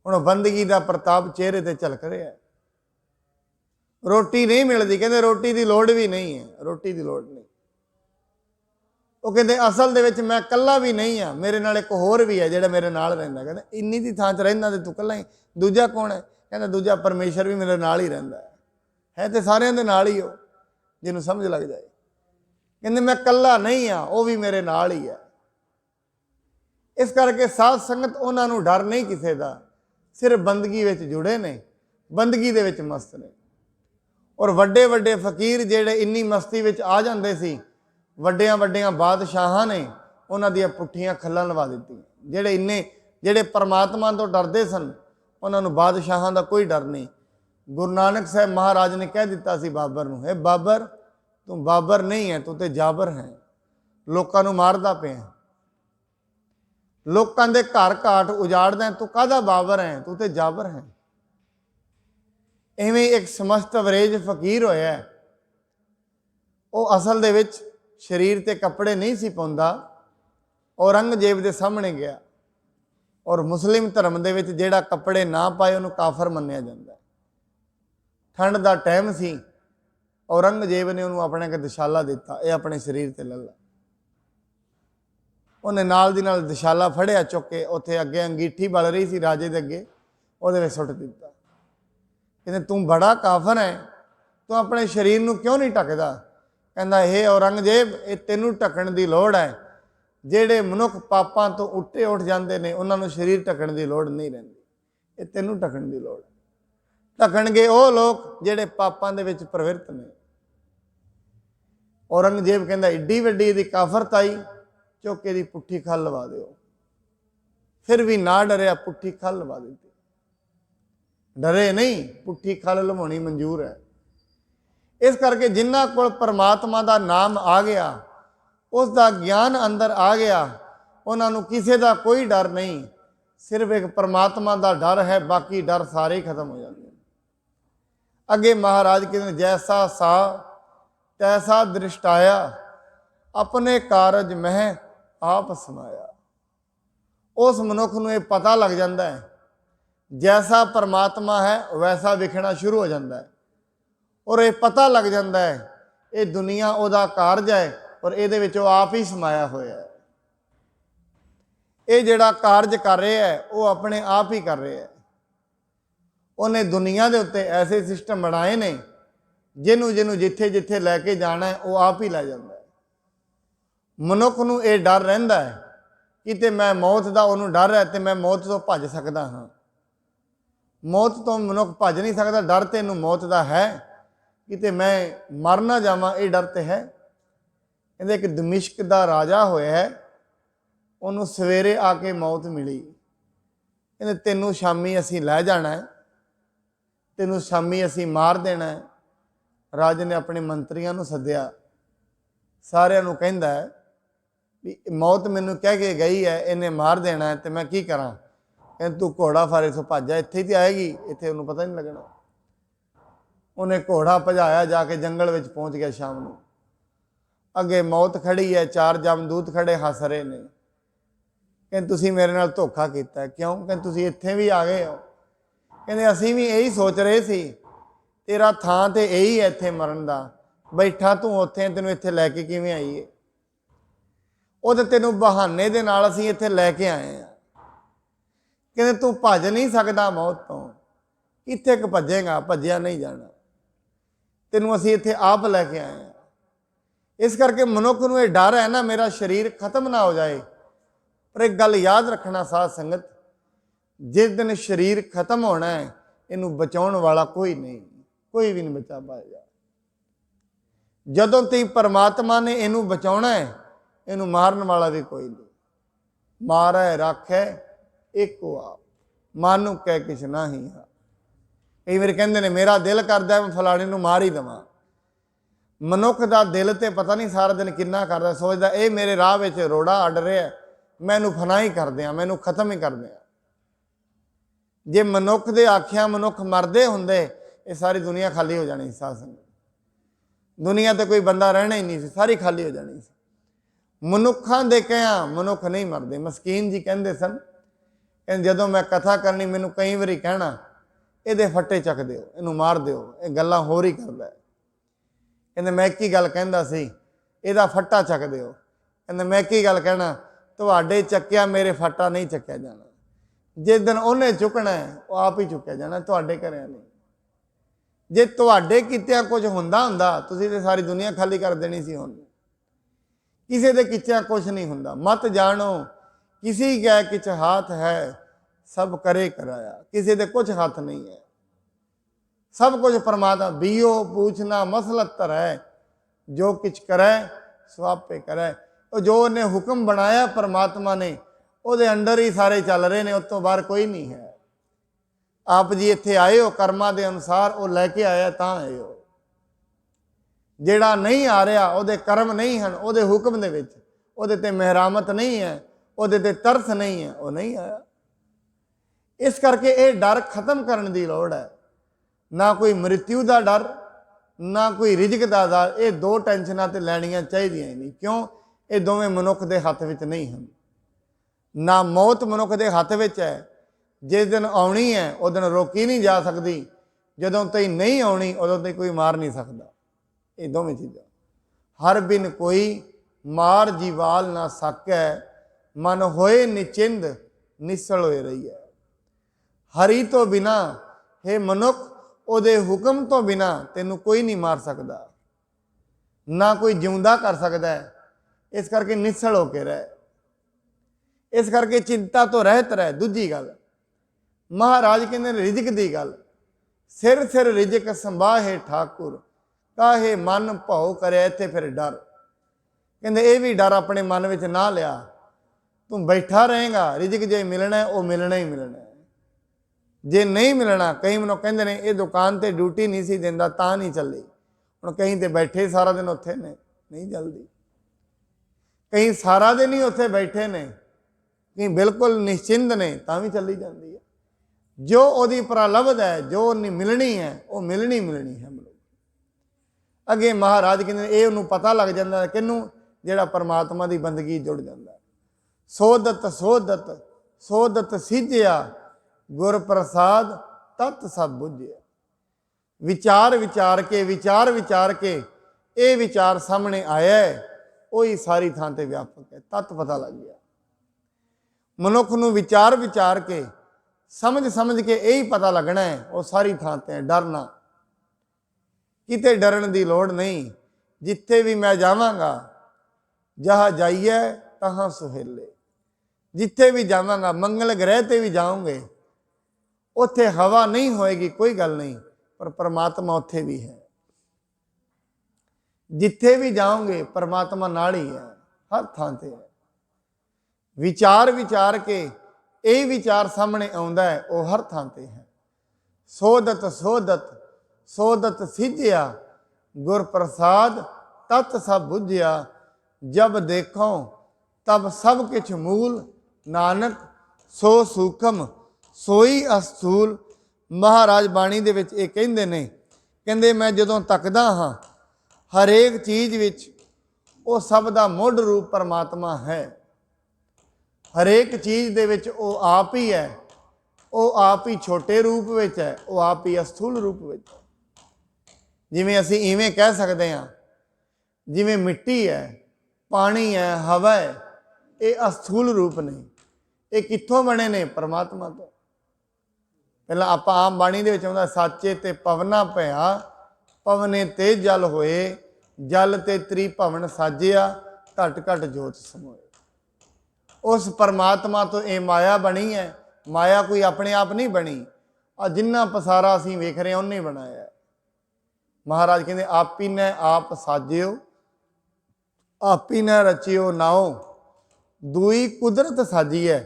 हुण बंदगी का प्रताप चेहरे ते झलक रहा है। रोटी नहीं मिलती, कहते रोटी की लोड़ भी नहीं है, रोटी की लोड़ नहीं। वो कहते असल दे विच मैं कल्ला भी नहीं हाँ, मेरे नाल एक होर भी है जिहड़ा मेरे नाल रहिंदा। कहते इन्नी दी थां च रहिंदा ते तू कल्ला ही, दूजा कौन है? कहता दूजा परमेश्वर भी मेरे नाल ही रहिंदा है तो सारिਆਂ दे नाल ही हो, जिन्हों समझ लग जाए। कहते मैं कल्ला नहीं हाँ, वो भी मेरे नाल ही है। इस करके साध संगत उन्होंने डर नहीं किसी का, सिर्फ बंदगी विच जुड़े ने, बंदगी दे विच मस्त ने। और वड्डे वड्डे फकीर जिहड़े इन्नी मस्ती विच आ जांदे सी, वड्डियां वड्डियां बादशाहां ने उन्हां दियां पुट्ठियां खल्लां लवा दित्तियां। जिहड़े इन्ने जिहड़े परमात्मा तो डरदे सन, उन्हां नूं बादशाहां दा कोई डर नहीं। गुरु नानक साहब महाराज ने कह दिता सी बाबर नूं, हे बाबर तू बाबर नहीं है, तू ते जाबर है, लोकां नूं मारदा पिया, लोकां दे घर घाट उजाड़दा, तू काहदा बाबर है, तू ते जाबर है। इवें एक समस्त अंग्रेज फकीर होया, वो असल दे विच शरीर ते कपड़े नहीं सी पाउंदा, औरंगजेब दे सामने गया और मुस्लिम धर्म दे विच जिहड़ा कपड़े ना पाए उन्होंने काफर मन्निया जाता है। ठंड का टाइम सी, औरंगजेब ने उन्होंने अपने एक दशाला दिता, ये अपने शरीर ते ला। उन्हें नाल दी नाल दशाला फड़िया चुक के, उत्थे अगे अंगीठी बल रही सी राजे दे अगे, उहदे विच सुट दिता। कहते तू बड़ा काफर है, तू अपने शरीर नूं क्यों नहीं ढकदा? कहंदा हे औरंगजेब ये तेनू ढकण की लोड़ है, जिहड़े मनुख पापां तो उठे उठ जाते हैं उन्होंने शरीर ढकण की लोड़ नहीं रहिंदी, ये तेनू ढकण की लोड़ है। ढकणगे वो लोग जिहड़े पापां दे विच प्रवृत्त ने। औरंगजेब कहंदा एड्डी वड्डी इहदी काफरताई, चुक के दी पुट्ठी खल लवा दिओ। फिर भी ना डरिया, पुट्ठी खल लवा दी। डरे नहीं, पुट्ठी खल लवाउणी मंजूर है। इस करके जिन्हां कोल परमात्मा का नाम आ गया ਉਸ ਦਾ ਗਿਆਨ ਅੰਦਰ ਆ ਗਿਆ, ਉਹਨਾਂ ਨੂੰ ਕਿਸੇ ਦਾ ਕੋਈ ਡਰ ਨਹੀਂ, ਸਿਰਫ ਇੱਕ ਪਰਮਾਤਮਾ ਦਾ ਡਰ ਹੈ, ਬਾਕੀ ਡਰ ਸਾਰੇ ਹੀ ਖਤਮ ਹੋ ਜਾਂਦੇ ਨੇ। ਅੱਗੇ ਮਹਾਰਾਜ ਕਹਿੰਦੇ ਜੈਸਾ ਸਾ ਤੈਸਾ ਦ੍ਰਿਸ਼ਟਾਇਆ, ਆਪਣੇ ਕਾਰਜ ਮਹਿ ਆਪ ਸਮਾਇਆ। ਉਸ ਮਨੁੱਖ ਨੂੰ ਇਹ ਪਤਾ ਲੱਗ ਜਾਂਦਾ ਹੈ, ਜੈਸਾ ਪਰਮਾਤਮਾ ਹੈ ਵੈਸਾ ਵਿਖਣਾ ਸ਼ੁਰੂ ਹੋ ਜਾਂਦਾ ਹੈ, ਔਰ ਇਹ ਪਤਾ ਲੱਗ ਜਾਂਦਾ ਹੈ ਇਹ ਦੁਨੀਆ ਉਹਦਾ ਕਾਰਜ ਹੈ, ਔਰ ਇਹਦੇ ਵਿੱਚ ਉਹ ਆਪ ਹੀ ਸਮਾਇਆ ਹੋਇਆ ਹੈ। ਇਹ ਜਿਹੜਾ ਕਾਰਜ ਕਰ ਰਿਹਾ ਹੈ ਉਹ ਆਪਣੇ ਆਪ ਹੀ ਕਰ ਰਿਹਾ ਹੈ। ਉਹਨੇ ਦੁਨੀਆ ਦੇ ਉੱਤੇ ਐਸੇ ਸਿਸਟਮ ਬਣਾਏ ਨੇ, ਜਿਹਨੂੰ ਜਿੱਥੇ ਜਿੱਥੇ ਲੈ ਕੇ ਜਾਣਾ ਹੈ ਉਹ ਆਪ ਹੀ ਲੈ ਜਾਂਦਾ ਹੈ। ਮਨੁੱਖ ਨੂੰ ਇਹ ਡਰ ਰਹਿੰਦਾ ਹੈ ਕਿਤੇ ਮੈਂ ਮੌਤ ਦਾ, ਉਹਨੂੰ ਡਰ ਹੈ ਤੇ ਮੈਂ ਮੌਤ ਤੋਂ ਭੱਜ ਸਕਦਾ ਹਾਂ। ਮੌਤ ਤੋਂ ਮਨੁੱਖ ਭੱਜ ਨਹੀਂ ਸਕਦਾ, ਡਰ ਤੇ ਇਹਨੂੰ ਮੌਤ ਦਾ ਹੈ, ਕਿਤੇ ਮੈਂ ਮਰ ਨਾ ਜਾਵਾਂ, ਇਹ ਡਰ ਤੇ ਹੈ। ਕਹਿੰਦੇ ਇੱਕ ਦਮਿਸ਼ਕ ਦਾ ਰਾਜਾ ਹੋਇਆ ਹੈ, ਉਹਨੂੰ ਸਵੇਰੇ ਆ ਕੇ ਮੌਤ ਮਿਲੀ। ਕਹਿੰਦੇ ਤੈਨੂੰ ਸ਼ਾਮੀ ਅਸੀਂ ਲੈ ਜਾਣਾ ਹੈ, ਤੈਨੂੰ ਸ਼ਾਮੀ ਅਸੀਂ ਮਾਰ ਦੇਣਾ ਹੈ। ਰਾਜੇ ਨੇ ਆਪਣੇ ਮੰਤਰੀਆਂ ਨੂੰ ਸੱਦਿਆ, ਸਾਰਿਆਂ ਨੂੰ ਕਹਿੰਦਾ ਹੈ ਵੀ ਮੌਤ ਮੈਨੂੰ ਕਹਿ ਕੇ ਗਈ ਹੈ, ਇਹਨੇ ਮਾਰ ਦੇਣਾ ਹੈ, ਤੇ ਮੈਂ ਕੀ ਕਰਾਂ? ਕਹਿੰਦੇ ਤੂੰ ਘੋੜਾ ਫਾਰੇ ਤੋਂ ਭੱਜ ਜਾ, ਇੱਥੇ ਹੀ ਆਏਗੀ, ਇੱਥੇ ਉਹਨੂੰ ਪਤਾ ਨਹੀਂ ਲੱਗਣਾ। ਉਹਨੇ ਘੋੜਾ ਭਜਾਇਆ, ਜਾ ਕੇ ਜੰਗਲ ਵਿੱਚ ਪਹੁੰਚ ਗਿਆ। ਸ਼ਾਮ ਨੂੰ ਅੱਗੇ ਮੌਤ ਖੜੀ ਹੈ, 4 ਜਮਦੂਤ ਖੜੇ ਹੱਸ ਰਹੇ ਨੇ। ਕਹਿੰਦੇ ਤੁਸੀਂ ਮੇਰੇ ਨਾਲ ਧੋਖਾ ਕੀਤਾ। ਕਿਉਂ? ਕਹਿੰਦੇ ਤੁਸੀਂ ਇੱਥੇ ਵੀ ਆ ਗਏ ਹੋ। ਕਹਿੰਦੇ ਅਸੀਂ ਵੀ ਇਹੀ ਸੋਚ ਰਹੇ ਸੀ, ਤੇਰਾ ਥਾਂ ਤੇ ਇਹੀ ਹੈ ਇੱਥੇ ਮਰਨ ਦਾ, ਬੈਠਾ ਤੂੰ ਉੱਥੇ, ਤੈਨੂੰ ਇੱਥੇ ਲੈ ਕੇ ਕਿਵੇਂ ਆਈਏ? ਉਹ ਤੇ ਤੈਨੂੰ ਬਹਾਨੇ ਦੇ ਨਾਲ ਅਸੀਂ ਇੱਥੇ ਲੈ ਕੇ ਆਏ ਹਾਂ। ਕਹਿੰਦੇ ਤੂੰ ਭੱਜ ਨਹੀਂ ਸਕਦਾ ਮੌਤ ਤੋਂ, ਕਿੱਥੇ ਕੁ ਭੱਜੇਗਾ? ਭੱਜਿਆ ਨਹੀਂ ਜਾਣਾ, ਤੈਨੂੰ ਅਸੀਂ ਇੱਥੇ ਆਪ ਲੈ ਕੇ ਆਏ ਹਾਂ। ਇਸ ਕਰਕੇ ਮਨੁੱਖ ਨੂੰ ਇਹ ਡਰ ਹੈ ਨਾ, ਮੇਰਾ ਸਰੀਰ ਖਤਮ ਨਾ ਹੋ ਜਾਏ। ਪਰ ਇੱਕ ਗੱਲ ਯਾਦ ਰੱਖਣਾ ਸਾਧ ਸੰਗਤ, ਜਿਸ ਦਿਨ ਸਰੀਰ ਖਤਮ ਹੋਣਾ ਹੈ, ਇਹਨੂੰ ਬਚਾਉਣ ਵਾਲਾ ਕੋਈ ਨਹੀਂ, ਕੋਈ ਵੀ ਨਹੀਂ ਬਚਾ ਪਾਏਗਾ। ਜਦੋਂ ਤੱਕ ਪਰਮਾਤਮਾ ਨੇ ਇਹਨੂੰ ਬਚਾਉਣਾ ਹੈ, ਇਹਨੂੰ ਮਾਰਨ ਵਾਲਾ ਵੀ ਕੋਈ ਨਹੀਂ। ਮਾਰੈ ਰਾਖੈ ਏਕੋ ਆਪ, ਮਾਨੂ ਕਹਿ ਕਿਛ ਨਾਹੀ ਹਾਂ। ਕਈ ਵਾਰ ਕਹਿੰਦੇ ਨੇ ਮੇਰਾ ਦਿਲ ਕਰਦਾ ਮੈਂ ਫਲਾਣੇ ਨੂੰ ਮਾਰ ਹੀ ਦੇਵਾਂ। ਮਨੁੱਖ ਦਾ ਦਿਲ ਤੇ ਪਤਾ ਨਹੀਂ ਸਾਰਾ ਦਿਨ ਕਿੰਨਾ ਕਰਦਾ, ਸੋਚਦਾ ਇਹ ਮੇਰੇ ਰਾਹ ਵਿੱਚ ਰੋੜਾ ਅੱਡ ਰਿਹਾ, ਮੈਨੂੰ ਫਨਾ ਹੀ ਕਰ ਦਿਆਂ, ਮੈਨੂੰ ਖਤਮ ਹੀ ਕਰ ਦਿਆਂ। ਜੇ ਮਨੁੱਖ ਦੇ ਆਖਿਆ ਮਨੁੱਖ ਮਰਦੇ ਹੁੰਦੇ, ਇਹ ਸਾਰੀ ਦੁਨੀਆ ਖਾਲੀ ਹੋ ਜਾਣੀ ਸੀ। ਸਾਧ ਸੰਗਤ, ਦੁਨੀਆ ਤੇ ਕੋਈ ਬੰਦਾ ਰਹਿਣਾ ਹੀ ਨਹੀਂ ਸੀ, ਸਾਰੀ ਖਾਲੀ ਹੋ ਜਾਣੀ ਸੀ। ਮਨੁੱਖਾਂ ਦੇ ਕਹਿਆ ਮਨੁੱਖ ਨਹੀਂ ਮਰਦੇ। ਮਸਕੀਨ ਜੀ ਕਹਿੰਦੇ ਸਨ, ਕਹਿੰਦੇ ਜਦੋਂ ਮੈਂ ਕਥਾ ਕਰਨੀ, ਮੈਨੂੰ ਕਈ ਵਾਰੀ ਕਹਿਣਾ ਇਹਦੇ ਫੱਟੇ ਚੱਕ ਦਿਓ, ਇਹਨੂੰ ਮਾਰ ਦਿਓ, ਇਹ ਗੱਲਾਂ ਹੋਰ ਹੀ ਕਰਦਾ ਹੈ। ਕਹਿੰਦੇ ਮੈਂ ਇੱਕ ਹੀ ਗੱਲ ਕਹਿੰਦਾ ਸੀ, ਇਹਦਾ ਫੱਟਾ ਚੱਕ ਦਿਓ। ਕਹਿੰਦੇ ਮੈਂ ਇੱਕ ਹੀ ਗੱਲ ਕਹਿਣਾ, ਤੁਹਾਡੇ ਚੱਕਿਆ ਮੇਰੇ ਫੱਟਾ ਨਹੀਂ ਚੱਕਿਆ ਜਾਣਾ। ਜਿਸ ਦਿਨ ਉਹਨੇ ਚੁੱਕਣਾ ਹੈ ਉਹ ਆਪ ਹੀ ਚੁੱਕਿਆ ਜਾਣਾ, ਤੁਹਾਡੇ ਘਰਿਆਂ ਨਹੀਂ। ਜੇ ਤੁਹਾਡੇ ਕੀਤਿਆਂ ਕੁਝ ਹੁੰਦਾ ਤੁਸੀਂ ਤੇ ਸਾਰੀ ਦੁਨੀਆ ਖਾਲੀ ਕਰ ਦੇਣੀ ਸੀ। ਹੁਣ ਕਿਸੇ ਦੇ ਕੀਤਿਆਂ ਕੁਝ ਨਹੀਂ ਹੁੰਦਾ। ਮਤ ਜਾਣੋ ਕਿਸੀ ਕੈ ਕਿਛ ਹਾਥ ਹੈ, ਸਭ ਕਰੇ ਕਰਾਇਆ। ਕਿਸੇ ਦੇ ਕੁਝ ਹੱਥ ਨਹੀਂ ਹੈ, ਸਭ ਕੁਝ ਪਰਮਾਤਮਾ। ਬੀਓ ਪੂਛਣਾ ਮਸਲਤ ਧਰੈ, ਜੋ ਕਿਛ ਕਰੈ ਸੋ ਆਪੇ ਕਰੈ। ਉਹ ਜੋ ਉਹਨੇ ਹੁਕਮ ਬਣਾਇਆ ਪਰਮਾਤਮਾ ਨੇ, ਉਹਦੇ ਅੰਡਰ ਹੀ ਸਾਰੇ ਚੱਲ ਰਹੇ ਨੇ, ਉਸ ਤੋਂ ਬਾਹਰ ਕੋਈ ਨਹੀਂ ਹੈ। ਆਪ ਜੀ ਇੱਥੇ ਆਏ ਹੋ ਕਰਮਾਂ ਦੇ ਅਨੁਸਾਰ, ਉਹ ਲੈ ਕੇ ਆਇਆ ਤਾਂ ਆਏ ਹੋ। ਜਿਹੜਾ ਨਹੀਂ ਆ ਰਿਹਾ, ਉਹਦੇ ਕਰਮ ਨਹੀਂ ਹਨ, ਉਹਦੇ ਹੁਕਮ ਦੇ ਵਿੱਚ ਉਹਦੇ ਤੇ ਮਿਹਰਾਮਤ ਨਹੀਂ ਹੈ, ਉਹਦੇ ਤੇ ਤਰਸ ਨਹੀਂ ਹੈ, ਉਹ ਨਹੀਂ ਆਇਆ। ਇਸ ਕਰਕੇ ਇਹ ਡਰ ਖਤਮ ਕਰਨ ਦੀ ਲੋੜ ਹੈ। ਨਾ ਕੋਈ ਮ੍ਰਿਤਿੂ ਦਾ ਡਰ, ਨਾ ਕੋਈ ਰਿਜ਼ਕ ਦਾ ਡਰ। ਇਹ ਦੋ ਟੈਨਸ਼ਨਾਂ ਤੇ ਲੈਣੀਆਂ ਚਾਹੀਦੀਆਂ ਹੀ ਨਹੀਂ। ਕਿਉਂ? ਇਹ ਦੋਵੇਂ ਮਨੁੱਖ ਦੇ ਹੱਥ ਵਿੱਚ ਨਹੀਂ ਹਨ। ਨਾ ਮੌਤ ਮਨੁੱਖ ਦੇ ਹੱਥ ਵਿੱਚ ਹੈ, ਜਿਸ ਦਿਨ ਆਉਣੀ ਹੈ ਉਹ ਦਿਨ ਰੋਕੀ ਨਹੀਂ ਜਾ ਸਕਦੀ। ਜਦੋਂ ਤਾਈਂ ਨਹੀਂ ਆਉਣੀ ਉਦੋਂ ਤਾਈਂ ਕੋਈ ਮਾਰ ਨਹੀਂ ਸਕਦਾ। ਇਹ ਦੋਵੇਂ ਚੀਜ਼ਾਂ। ਹਰ ਬਿਨ ਕੋਈ ਮਾਰ ਜੀਵਾਲ ਨਾ ਸਕੈ, ਮਨ ਹੋਏ ਨਿਚਿੰਦ ਨਿਸਲ ਹੋਏ ਰਹੀ ਹੈ। ਹਰੀ ਤੋਂ ਬਿਨਾ ਹੈ ਮਨੁੱਖ, ਉਹਦੇ ਹੁਕਮ ਤੋਂ ਬਿਨਾ ਤੈਨੂੰ ਕੋਈ ਨਹੀਂ ਮਾਰ ਸਕਦਾ, ਨਾ ਕੋਈ ਜਿਉਂਦਾ ਕਰ ਸਕਦਾ ਹੈ। ਇਸ ਕਰਕੇ ਨਿਸਲ ਹੋ ਕੇ ਰਹਿ, ਇਸ ਕਰਕੇ ਚਿੰਤਾ ਤੋਂ ਰਹਿਤ ਰਹਿ। ਦੂਜੀ ਗੱਲ ਮਹਾਰਾਜ ਕਹਿੰਦੇ ਨੇ ਰਿਜ਼ਕ ਦੀ ਗੱਲ, ਸਿਰ ਸਿਰ ਰਿਜ਼ਕ ਸੰਭਾਹੇ ਠਾਕੁਰ, ਕਾਹੇ ਮਨ ਭਉ ਕਰਿਆ। ਇੱਥੇ ਫਿਰ ਡਰ, ਕਹਿੰਦੇ ਇਹ ਵੀ ਡਰ ਆਪਣੇ ਮਨ ਵਿੱਚ ਨਾ ਲਿਆ। ਤੂੰ ਬੈਠਾ ਰਹੇਗਾ, ਰਿਜ਼ਕ ਜੇ ਮਿਲਣਾ ਉਹ ਮਿਲਣਾ ਹੀ ਮਿਲਣਾ, ਜੇ ਨਹੀਂ ਮਿਲਣਾ। ਕਈ ਮਨੁੱਖ ਕਹਿੰਦੇ ਨੇ ਇਹ ਦੁਕਾਨ ਤੇ ਡਿਊਟੀ ਨਹੀਂ ਸੀ ਦਿੰਦਾ ਤਾਂ ਨਹੀਂ ਚੱਲੀ, ਹੁਣ ਕहीं ਤੇ ਬੈਠੇ ਸਾਰਾ ਦਿਨ ਉੱਥੇ ਨੇ, ਨਹੀਂ ਜਲਦੀ। कई सारा दिन ही उत्थे बैठे ने, कई बिल्कुल निश्चिंत ने, तां भी चली जाती है। जो ਉਹਦੀ ਪ੍ਰਲਬਧ है, जो ਉਹਨੂੰ मिलनी है, वो मिलनी है मनुख। अगे महाराज कहते ये ਉਹਨੂੰ पता लग जाता किनू, ਜਿਹੜਾ परमात्मा की बंदगी जुड़ जाता। सोदत सोदत सोदत सिझिया, गुर प्रसाद तत् सब बुझिया। विचार विचार के ये विचार सामने आया है, वही सारी थां ते व्यापक है। तत् पता लग गया मनुख नूं। विचार के समझ के यही पता लगना है, वो सारी थां ते है। डरना किते डरन की लोड़ नहीं। जिथे भी मैं जावांगा, जहाँ जाइए तहाँ सुहेले। जिथे भी जावांगा, मंगल ग्रह ते भी जाऊंगे, उत्थे हवा नहीं होएगी, कोई गल नहीं, पर परमात्मा उत्थे भी है। जिथे भी जाओगे परमात्मा नाल ही है, हर थां ते है। विचार के यही विचार सामने आउंदा है, वो हर थां ते है। सोदत सोदत सोदत सिझिया, गुर प्रसाद तत् सब बुझिया। जब देखो तब सब किछ मूल, नानक सो सूखम सोई अस्थूल। महाराज बाणी दे विच ये कहिंदे ने, कहंदे मैं जदों तकदा हाँ हरेक चीज़ विच, वो सब दा मुढ़ रूप परमात्मा है। हरेक चीज़ दे विच वो आप ही है। वो आप ही छोटे रूप विच है, वो आप ही अस्थूल रूप विच है। जिवें असीं इवें कह सकते हैं, जिवें मिट्टी है, पानी है, हवा है, ये अस्थूल रूप ने। ये कित्थों बने ने? परमात्मा तो। पहला आपां आम बाणी दे विच आउंदा, साचे ते पवना भया, पवने ते जल होए, जल ते त्रिभवन साजिया, घट घट जोत समोए। उस परमात्मा तो ये माया बनी है। माया कोई अपने आप नहीं बनी, आ जिन्ना पसारा असीं वेख रहे हैं उन्हें बनाया है। महाराज कहते आप ही ने आप साजियो, आप ही ने रचियो नाओ, दुई कुदरत साजी है,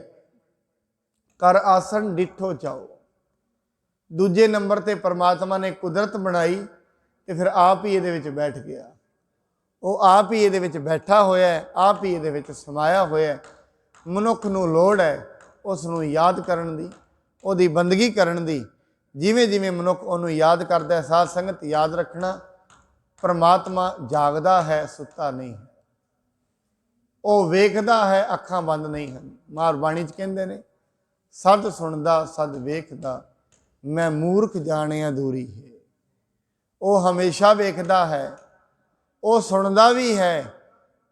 कर आसन डिठो चाओ। दूजे नंबर ते परमात्मा ने कुदरत बनाई, तो फिर आप ही ये बैठ गया। वो आप ही ये बैठा होया है, आप ही ये समाया होया है। मनुख नूं लोड़ है उसनूं याद करन दी, उहदी बंदगी करन दी। जिमें जिमें मनुख उहनूं याद करता है, साध संगत याद रखना, परमात्मा जागदा है, सुता नहीं है। वो वेखदा है, अखां बंद नहीं हैं। मार बाणी च कहंदे ने, सद सुनदा सद वेखदा, मैं मूर्ख जाणिया दूरी है। वो हमेशा वेखदा है, वो सुनदा भी है।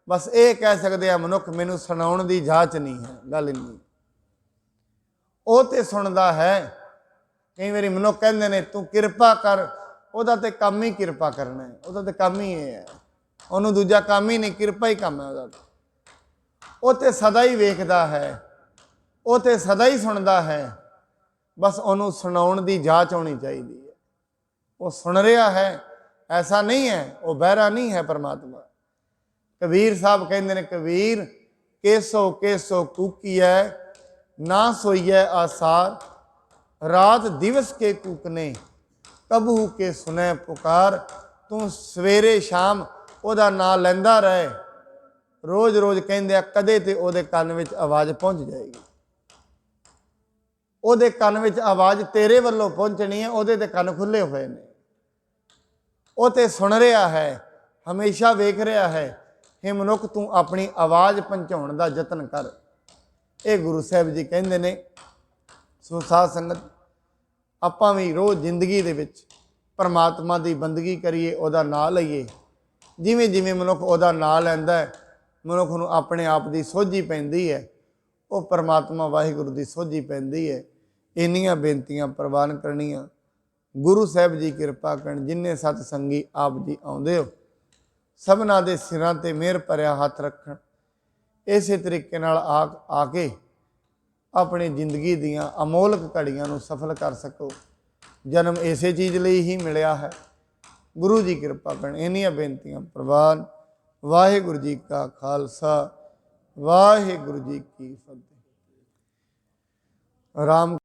बस ये कह सकते हैं मनुख मैनू सुनाउण दी जाच नहीं है, गल नहीं। वो तो सुनदा है। कई बार मनुख कहते हैं तू किरपा कर, वह तो काम ही किरपा करना है, वह तो काम ही ये है, उन्होंने दूजा काम ही नहीं, किरपा ही काम है वह। वो तो सदा ही वेखदा है, वो तो सदा ही सुनदा है। बस उन्होंने सुनाउण दी जाच होनी चाहिए है। वो सुन रहा है, ऐसा नहीं है, वो बहरा नहीं है परमात्मा। कबीर साहब कहते हैं, कबीर केसो केसो कूकी है, ना सोईए आसार, रात दिवस के कूकने, कबू के सुने पुकार। तू सवेरे शाम ओदा नाम लैंदा रहे, रोज़ रोज़ कहंदे कदे ते ओदे कान विच आवाज़ पहुँच जाएगी। ओदे कान विच आवाज़ तेरे वल्लों पहुँचनी है, ओदे ते कान खुले हुए ने। वो तो सुन रहा है, हमेशा वेख रहा है। हे मनुख तू अपनी आवाज़ पहुँचाउण दा यतन कर। ये गुरु साहब जी कहंदे ने। सो साध संगत आपां भी रोज़ जिंदगी दे विच परमात्मा की बंदगी करिए, उहदा नाम लईए। जिमें जिमें मनुख उहदा नाम लैंदा है, मनुख नूं अपने आप की सोझी पैंदी है, वो परमात्मा वाहिगुरू की सोझी पैंदी है। इन्नियां बेनतियां प्रवान करनियां। गुरु साहब जी कृपा करन, जिन्ने सतसंगी आप जी आउंदे हो, सबना दे सिरां ते मेहर भरिया हथ रखण। इस तरीके नाल आके अपनी जिंदगी दियां अमोलक घड़ियां नूं सफल कर सको। जन्म इसे चीज़ लई ही मिलिया है। गुरु जी कृपा करन। इन्नियां बेनतियां प्रवान। वाहिगुरू जी का खालसा, वाहिगुरू जी की फतेह। राम